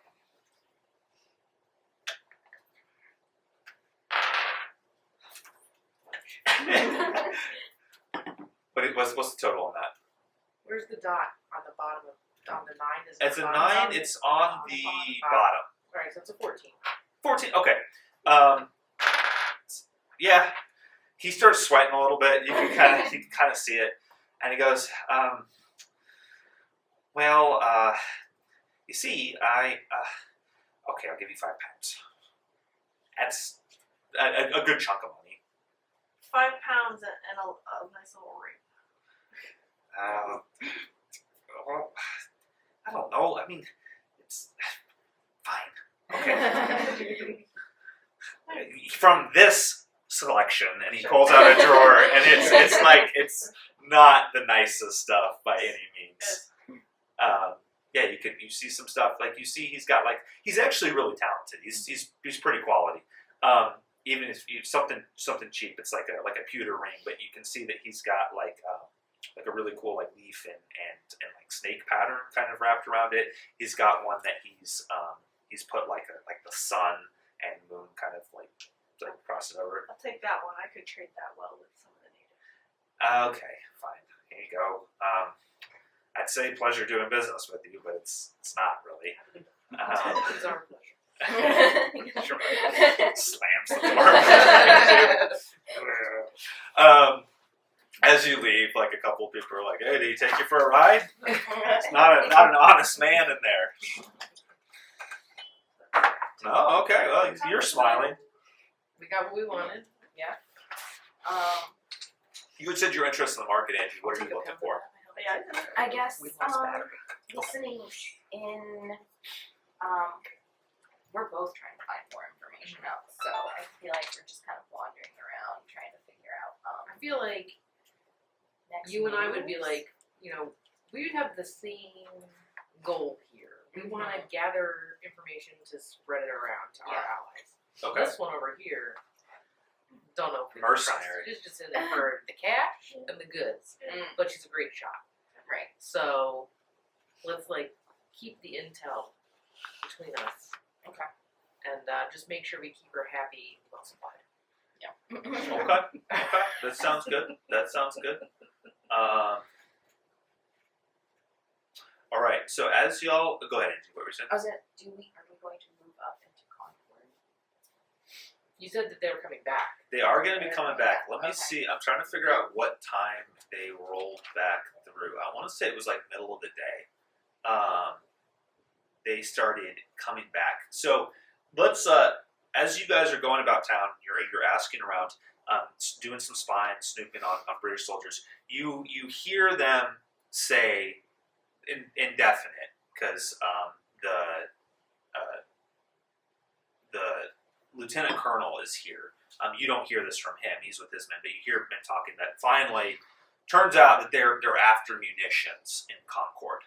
What's the total on that? Where's the dot on the bottom on the 9? Is It's a the 9. It's on the bottom. Alright, so it's a 14. 14. Okay. Yeah. He starts sweating a little bit. You can kind of see it, and he goes, Well, you see, okay, I'll give you £5. That's a good chunk of money. £5 and a nice little ring. Well, I don't know. I mean, it's fine. Okay. From this selection, and he pulls out a drawer, and it's not the nicest stuff by any means. Yeah, you see some stuff like you see he's actually really talented. He's pretty quality. Even if you something cheap, it's like a pewter ring, but you can see that he's got like a really cool like leaf and like snake pattern kind of wrapped around it. He's got one that he's put like the sun and moon kind of like cross it over. I'll take that one. I could trade that well with some of the natives. Okay, fine. Here you go. I'd say pleasure doing business with you, but it's not really. It's our pleasure. Sure. Slams the door. As you leave, like a couple of people are like, "Hey, did he take you for a ride?" It's not an honest man in there. No, okay. Well, you're smiling. We got what we wanted. Yeah. You had said you're interested in the market, Angie. What are you looking for? Yeah, I guess We lost battery. listening in, we're both trying to find more information out, so I feel like we're just kind of wandering around trying to figure out I feel like next you and I would be moves. like, we would have the same goal here. We want to gather information to spread it around to our Yeah. allies. Okay. This one over here, don't know if we can trust. Mercenary. She's just in there for the cash and the goods, but she's a great shot. Right. So let's keep the intel between us. Okay. And just make sure we keep her happy, well supplied. Okay. That sounds good. All right. So as y'all go ahead, Angie. What were you saying? Are we going to move up into Concord? You said that they were coming back. They are going to be coming back. Let me Okay. see. I'm trying to figure out what time they rolled back through. I want to say it was like middle of the day. They started coming back. So let's, as you guys are going about town, you're asking around, doing some spying, snooping on British soldiers. You hear them say indefinite because the lieutenant colonel is here. You don't hear this from him; he's with his men. But you hear men talking that finally turns out that they're after munitions in Concord.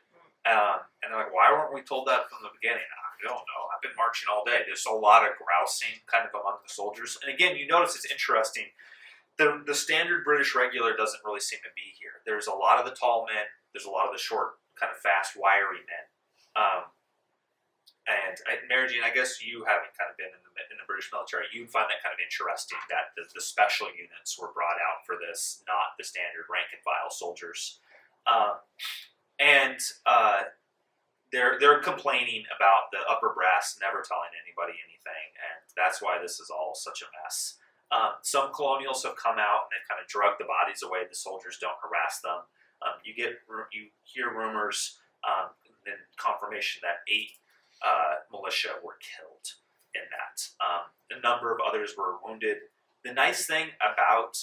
And they're like, why weren't we told that from the beginning? I don't know. I've been marching all day. There's a lot of grousing kind of among the soldiers. And again, you notice it's interesting. The standard British regular doesn't really seem to be here. There's a lot of the tall men. There's a lot of the short, kind of fast, wiry men. And Mary Jean, I guess you having kind of been in the British military, you find that kind of interesting that the special units were brought out for this, not the standard rank and file soldiers. They're complaining about the upper brass never telling anybody anything, and that's why this is all such a mess. Some colonials have come out and they've kind of drugged the bodies away. The soldiers don't harass them. You hear rumors and confirmation that 8 militia were killed in that. A number of others were wounded. The nice thing about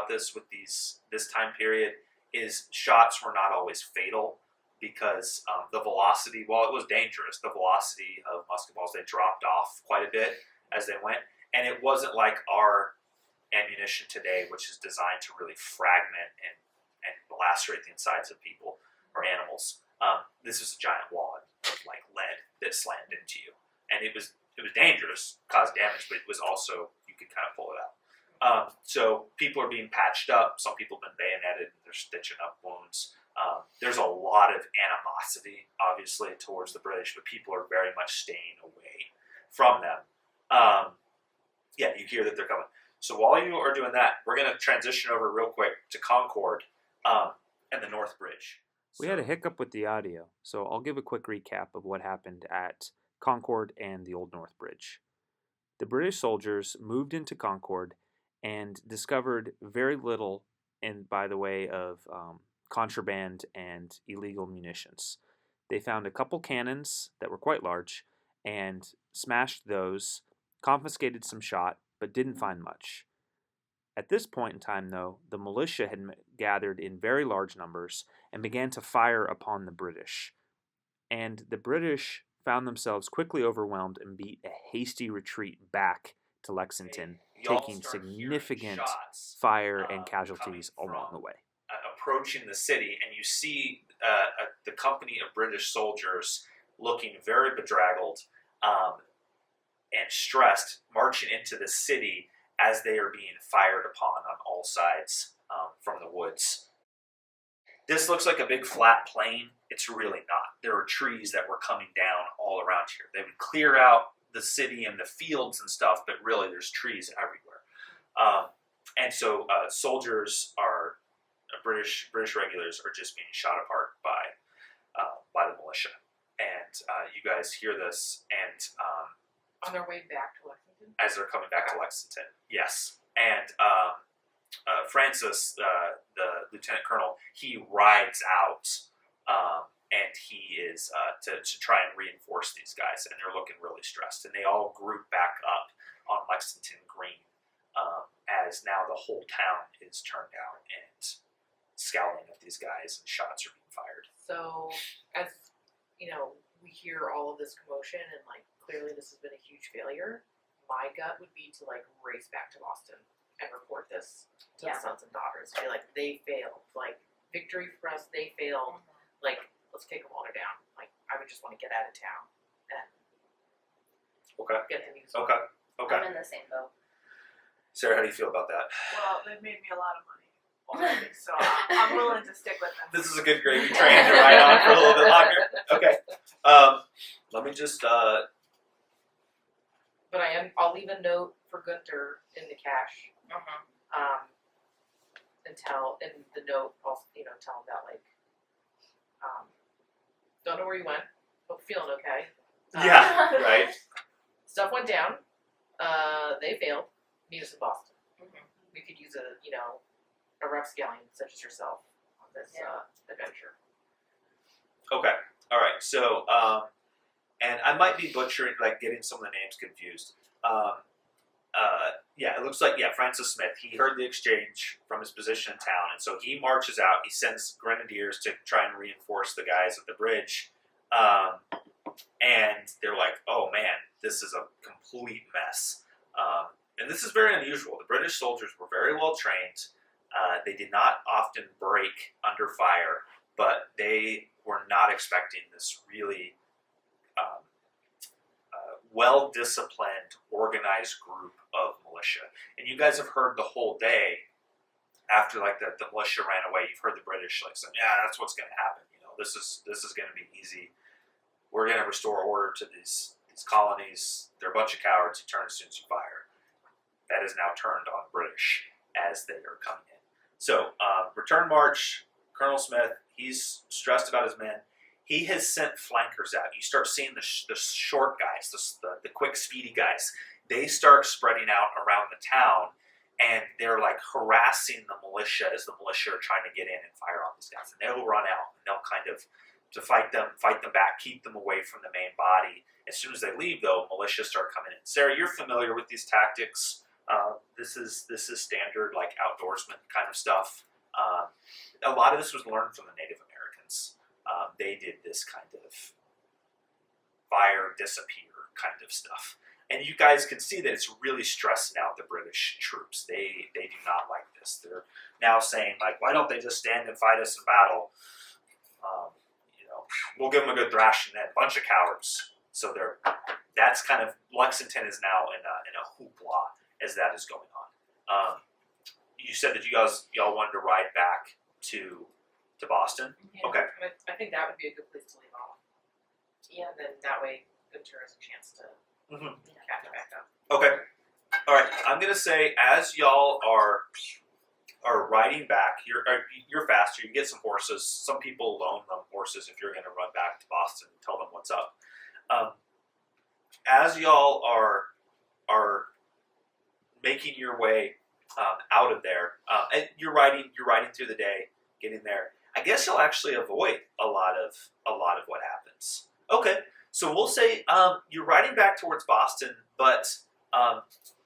this with this time period is shots were not always fatal because the velocity, while it was dangerous, the velocity of musket balls, they dropped off quite a bit as they went. And it wasn't like our ammunition today, which is designed to really fragment and lacerate the insides of people or animals. This was a giant wad of like lead that slammed into you. And it was dangerous, caused damage, but it was also, you could kind of pull it out. So people are being patched up. Some people have been bayoneted and they're stitching up wounds. There's a lot of animosity, obviously, towards the British, but people are very much staying away from them. Yeah, you hear that they're coming. So while you are doing that, we're going to transition over real quick to Concord and the North Bridge. We had a hiccup with the audio, so I'll give a quick recap of what happened at Concord and the Old North Bridge. The British soldiers moved into Concord and discovered very little by the way of contraband, and illegal munitions. They found a couple cannons that were quite large and smashed those, confiscated some shot, but didn't find much. At this point in time, though, the militia had gathered in very large numbers and began to fire upon the British. And the British found themselves quickly overwhelmed and beat a hasty retreat back to Lexington, taking significant fire and casualties along the way. Approaching the city, and you see the company of British soldiers looking very bedraggled and stressed, marching into the city as they are being fired upon on all sides from the woods. This looks like a big flat plain. It's really not. There are trees that were coming down all around here. They would clear out the city and the fields and stuff, but really there's trees everywhere. And so soldiers are British regulars are just being shot apart by the militia. And you guys hear this, and On their way back to Lexington? as they're coming back to Lexington, yes. And Francis, the lieutenant colonel, he rides out, and he is to try and reinforce these guys, and they're looking really stressed. And they all group back up on Lexington Green, as now the whole town is turned out and scowling at these guys, and shots are being fired. So, as you know, we hear all of this commotion, and like clearly this has been a huge failure. My gut would be to like race back to Boston and report this to the sons and daughters. Be like, they failed. Like, victory for us. They failed. Like, let's take them all down. Like, I would just want to get out of town and get the news. Okay. I'm in the same boat. Sarah, how do you feel about that? Well, they've made me a lot of money already, so I'm willing to stick with them. This is a good gravy train to ride on for a little bit longer. Okay. Let me just. But I'll leave a note for Gunter in the cache. And in the note, I'll tell him that like, don't know where you went, but feeling okay. Yeah. Right. Stuff went down. They failed. Meet us in Boston. We could use a rapscallion such as yourself on this adventure. Okay. All right. So, and I might be butchering, like getting some of the names confused. Yeah, it looks like, Francis Smith, he heard the exchange from his position in town, and so he marches out, he sends grenadiers to try and reinforce the guys at the bridge, and they're like, oh man, this is a complete mess. And this is very unusual. The British soldiers were very well trained. They did not often break under fire, but they were not expecting this really well-disciplined, organized group of militia. And you guys have heard the whole day, after like the militia ran away, you've heard the British like saying, yeah, that's what's going to happen. This is going to be easy. We're going to restore order to these colonies. They're a bunch of cowards who turn as soon as you fire. That is now turned on British as they are coming in. So, return march, Colonel Smith, he's stressed about his men. He has sent flankers out. You start seeing the short guys, the quick, speedy guys. They start spreading out around the town, and they're like harassing the militia as the militia are trying to get in and fire on these guys. And they'll run out, and they'll kind of to fight them back, keep them away from the main body. As soon as they leave, though, militia start coming in. Sarah, you're familiar with these tactics. This is standard like outdoorsman kind of stuff. A lot of this was learned from the Native Americans. They did this kind of fire, disappear kind of stuff. And you guys can see that it's really stressing out the British troops. They do not like this. They're now saying, like, why don't they just stand and fight us in battle? We'll give them a good thrashing then. Bunch of cowards. So that's kind of, Lexington is now in a hoopla as that is going on. You said that y'all wanted to ride back to Boston? Yeah, Okay. I think that would be a good place to leave off. Yeah, and then that way Gunter has a chance to catch it back up. Okay. All right. I'm gonna say as y'all are riding back, you're faster. You get some horses. Some people loan them horses if you're gonna run back to Boston and tell them what's up. As y'all are making your way out of there, and you're riding through the day, getting there. I guess you'll actually avoid a lot of what happens. Okay, so we'll say you're riding back towards Boston, but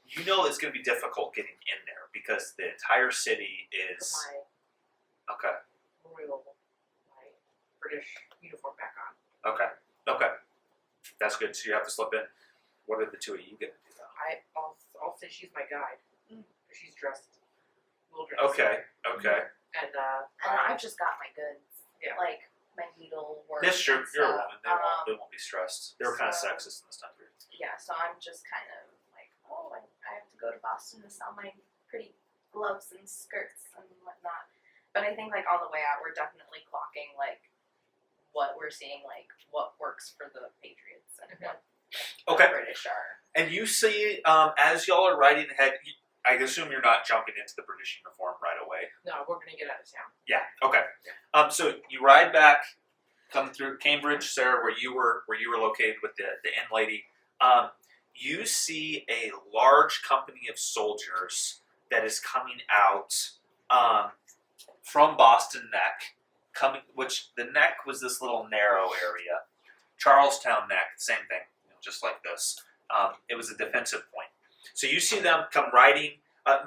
you know it's going to be difficult getting in there because the entire city is My okay. my British uniform back on. Okay, that's good. So you have to slip in. What are the two of you going to do though? I'll say she's my guide. She's dressed wilderness. Okay. And I've just got my goods. Yeah. Like my needle work. That's true. and You're a stuff. woman. They won't be stressed. They were kind of so- sexist in this time period. Yeah, so I'm just kind of like, oh, I have to go to Boston to sell my pretty gloves and skirts and whatnot. But I think like on the way out, we're definitely clocking like what we're seeing, like what works for the Patriots and what Okay. the British are. And you see, as y'all are riding ahead, I assume you're not jumping into the British uniform right away. no, we're gonna get out of town. Yeah. Okay. So you ride back, come through Cambridge, Sarah, where you were located with the inn lady. You see a large company of soldiers that is coming out from Boston Neck, which the neck was this little narrow area. Charlestown Neck, same thing, just like this. It was a defensive point. So you see them come riding,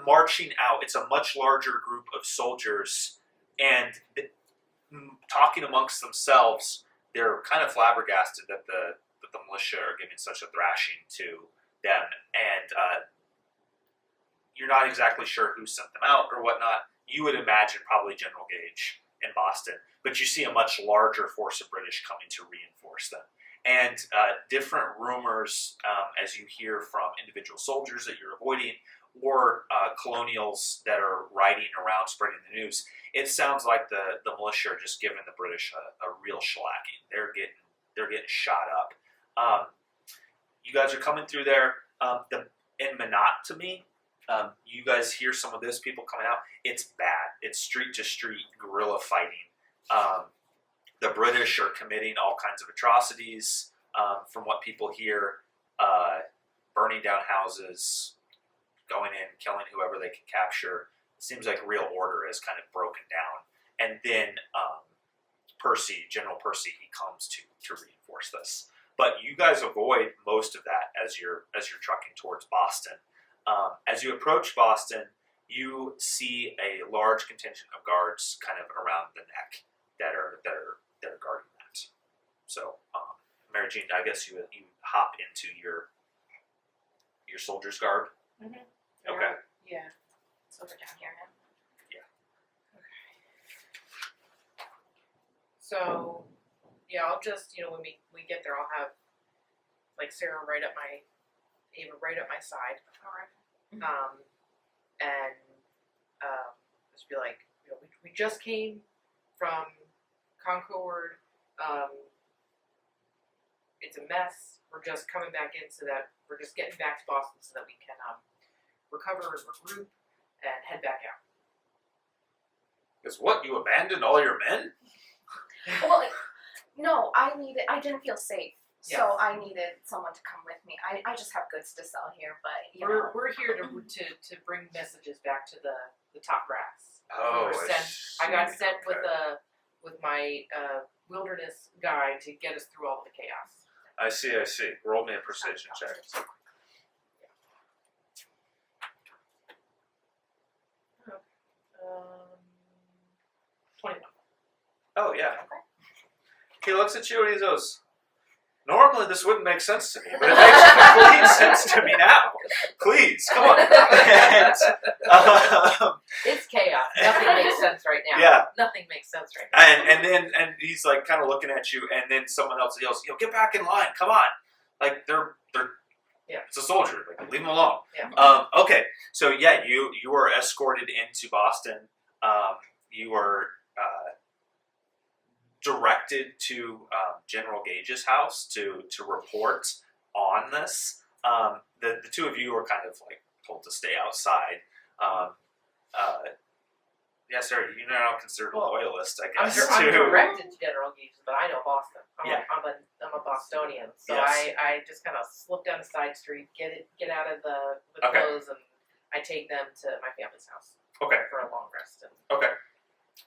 marching out. It's a much larger group of soldiers, and talking amongst themselves. They're kind of flabbergasted that the militia are giving such a thrashing to them, and you're not exactly sure who sent them out or whatnot. You would imagine probably General Gage in Boston, but you see a much larger force of British coming to reinforce them. And different rumors, as you hear from individual soldiers that you're avoiding, or colonials that are riding around spreading the news, it sounds like the militia are just giving the British a real shellacking. They're getting shot up. You guys are coming through there. In Minot, to me, you guys hear some of those people coming out. It's bad. It's street to street guerrilla fighting. The British are committing all kinds of atrocities, from what people hear, burning down houses, going in, killing whoever they can capture. It seems like real order is kind of broken down. And then General Percy, he comes to reinforce this. But you guys avoid most of that as you're trucking towards Boston. As you approach Boston, you see a large contingent of guards kind of around the neck that are guarding that. So, Mary Jean, I guess you hop into your soldier's guard. Mm-hmm. Okay. Yeah. So we're down here now. So, yeah, I'll just, when we get there, I'll have like Ava right at my side. Alright. And just be like, we just came from Concord. It's a mess. We're just coming back in we're just getting back to Boston so that we can recover and regroup and head back out. Is what, you abandoned all your men? Well, no, I didn't feel safe. Yes. So I needed someone to come with me. I just have goods to sell here, but We're here to bring messages back to the top brass. Oh, We were I got sent with my wilderness guide to get us through all the chaos. I see. Roll me a persuasion check. 21. Oh, yeah. He looks at you and he goes, normally this wouldn't make sense to me, but it makes complete sense to me now. Please, come on. And, It's chaos. Nothing makes sense right now. Yeah. Nothing makes sense right now. and he's like kind of looking at you, and then someone else yells, get back in line, come on. Like, they're Yeah. It's a soldier, like, leave him alone. Yeah. Okay, so yeah, you were escorted into Boston. You were directed to General Gage's house to report on this. The two of you were kind of like told to stay outside. Yeah, sir, you're now considered a loyalist, I guess. I'm directed to General Gage's, but I know Boston. I'm a Bostonian, so Yes. I just kind of slip down a side street, get out of the Okay. clothes, and I take them to my family's house. Okay. For a long rest. Okay,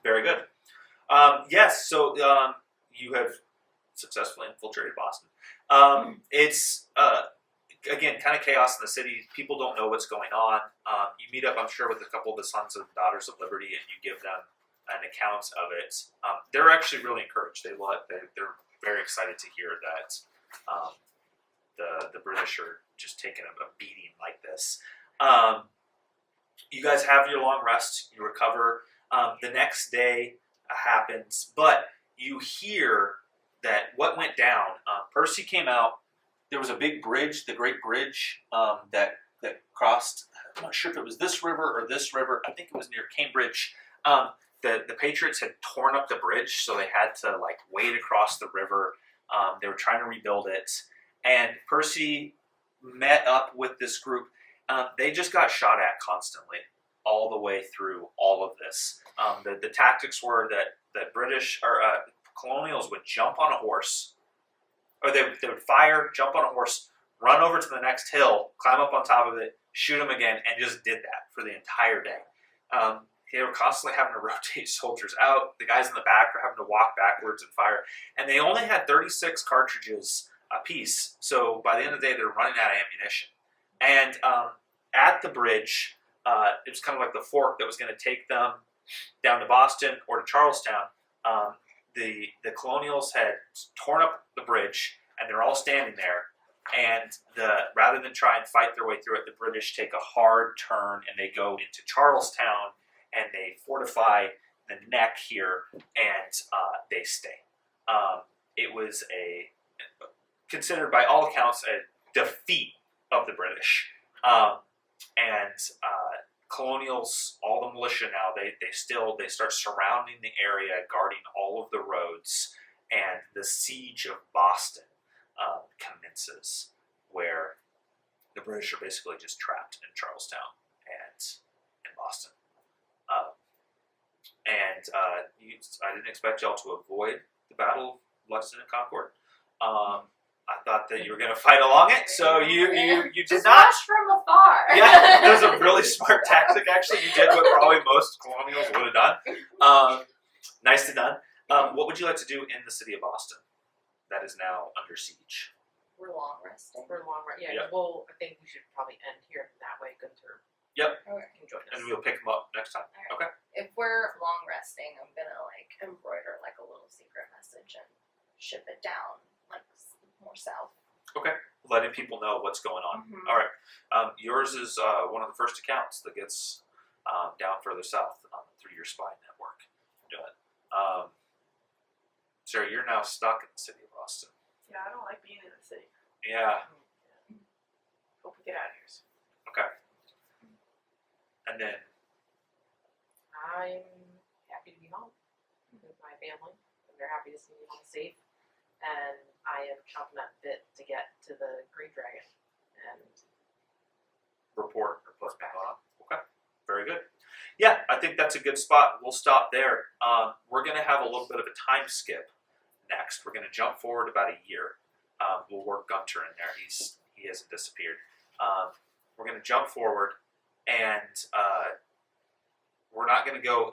very good. Yes, so you have successfully infiltrated Boston. It's again kind of chaos in the city. People don't know what's going on. You meet up, I'm sure, with a couple of the Sons and Daughters of Liberty, and you give them an account of it. They're actually really encouraged. They're very excited to hear that the British are just taking a beating like this. You guys have your long rest. You recover. The next day happens, but you hear that what went down. Percy came out. There was a big bridge, the Great Bridge, that crossed. I'm not sure if it was this river or this river. I think it was near Cambridge. The Patriots had torn up the bridge, so they had to like wade across the river. They were trying to rebuild it, and Percy met up with this group. They just got shot at constantly, all the way through all of this. The tactics were that British or colonials would jump on a horse, or they would fire, jump on a horse, run over to the next hill, climb up on top of it, shoot them again, and just did that for the entire day. They were constantly having to rotate soldiers out. The guys in the back were having to walk backwards and fire. And they only had 36 cartridges apiece. So by the end of the day, they're running out of ammunition. And at the bridge, it was kind of like the fork that was going to take them down to Boston or to Charlestown. The colonials had torn up the bridge, and they're all standing there. And rather than try and fight their way through it, the British take a hard turn, and they go into Charlestown, and they fortify the neck here, and they stay. It was considered by all accounts a defeat of the British. Colonials, all the militia now, they start surrounding the area, guarding all of the roads, and the siege of Boston commences, where the British are basically just trapped in Charlestown and in Boston. I didn't expect y'all to avoid the Battle of Lexington and Concord. I thought that you were going to fight along it, so you did Just not. watch from afar. Yeah, that was a really smart tactic, actually. You did what probably most colonials would have done. Nicely done. What would you like to do in the city of Boston that is now under siege? We're long resting. For a long run. Yeah, Yep. well, I think we should probably end here that way. Gunther Yep, can join us. and we'll pick them up next time. Okay. If we're long resting, I'm gonna like embroider like a little secret message and ship it down like more south. Letting people know what's going on. Mhm. All right. Yours is one of the first accounts that gets down further south through your spy network. Do it. Sarah, you're now stuck in the city of Boston. Yeah, I don't like being in the city. Yeah. Hope we get out of here soon. Okay. And then, I'm happy to be home with my family, and they're happy to see me home safe. And I am chomping at the bit to get to the Green Dragon. And report or post back on. Okay. Very good. Yeah, I think that's a good spot. We'll stop there. We're going to have a little bit of a time skip next. We're going to jump forward about a year. We'll work Gunter in there. He hasn't disappeared. We're going to jump forward, and we're not going to go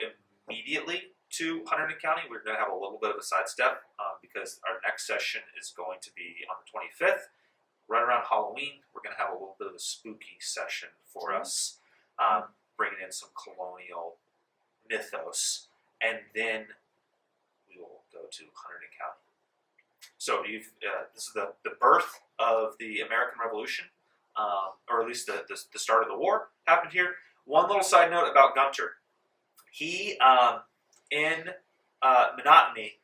immediately to Hunterdon County. We're going to have a little bit of a sidestep because our next session is going to be on the 25th. Right around Halloween, we're going to have a little bit of a spooky session for us, bringing in some colonial mythos, and then we will go to Hunterdon County. So this is the birth of the American Revolution, or at least the start of the war happened here. One little side note about Gunter. He, in Monotony,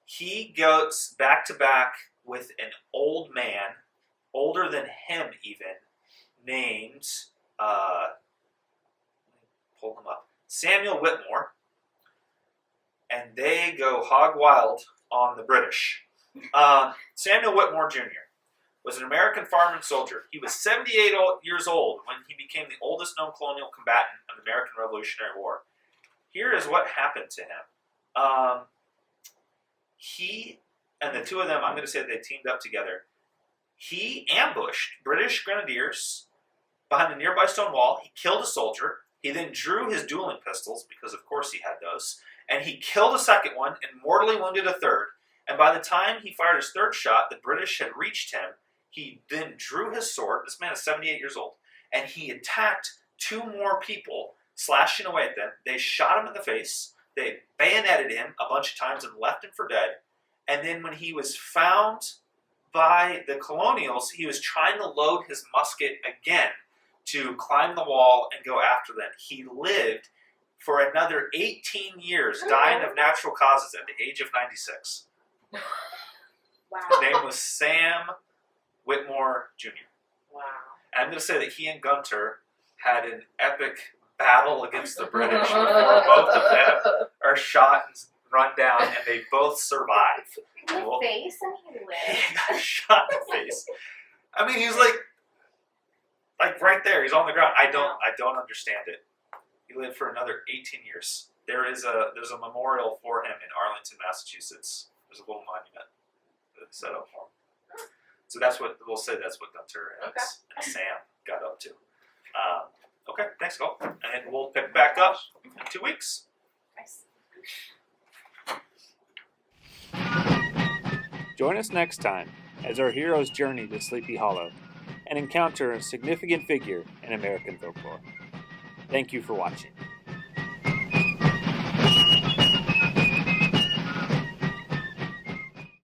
he goes back to back with an old man, older than him even, named, pull him up, Samuel Whitmore, and they go hog wild on the British. Samuel Whitmore Jr. was an American farmer and soldier. He was 78 years old when he became the oldest known colonial combatant of the American Revolutionary War. Here is what happened to him. He and the two of them, I'm going to say they teamed up together. He ambushed British grenadiers behind a nearby stone wall. He killed a soldier. He then drew his dueling pistols, because of course he had those, and he killed a second one and mortally wounded a third. And by the time he fired his third shot, the British had reached him. He then drew his sword. This man is 78 years old. And he attacked 2 more people, slashing away at them. They shot him in the face. They bayoneted him a bunch of times and left him for dead. And then when he was found by the colonials, he was trying to load his musket again to climb the wall and go after them. He lived for another 18 years, dying of natural causes at the age of 96. Wow. His name was Sam Whitmore Jr. Wow. And I'm going to say that he and Gunter had an epic battle against the British before both of them are shot and run down, and they both survive. In the face, and he He lived. got shot in the face. I mean, he's like right there. He's on the ground. I don't understand it. He lived for another 18 years. There's a memorial for him in Arlington, Massachusetts. There's a little monument that's set up for him. So that's what we'll say. That's what Gunter and Sam got up to. Okay, thanks, Cole. And we'll pick back up in 2 weeks. Nice. Join us next time as our heroes journey to Sleepy Hollow and encounter a significant figure in American folklore. Thank you for watching.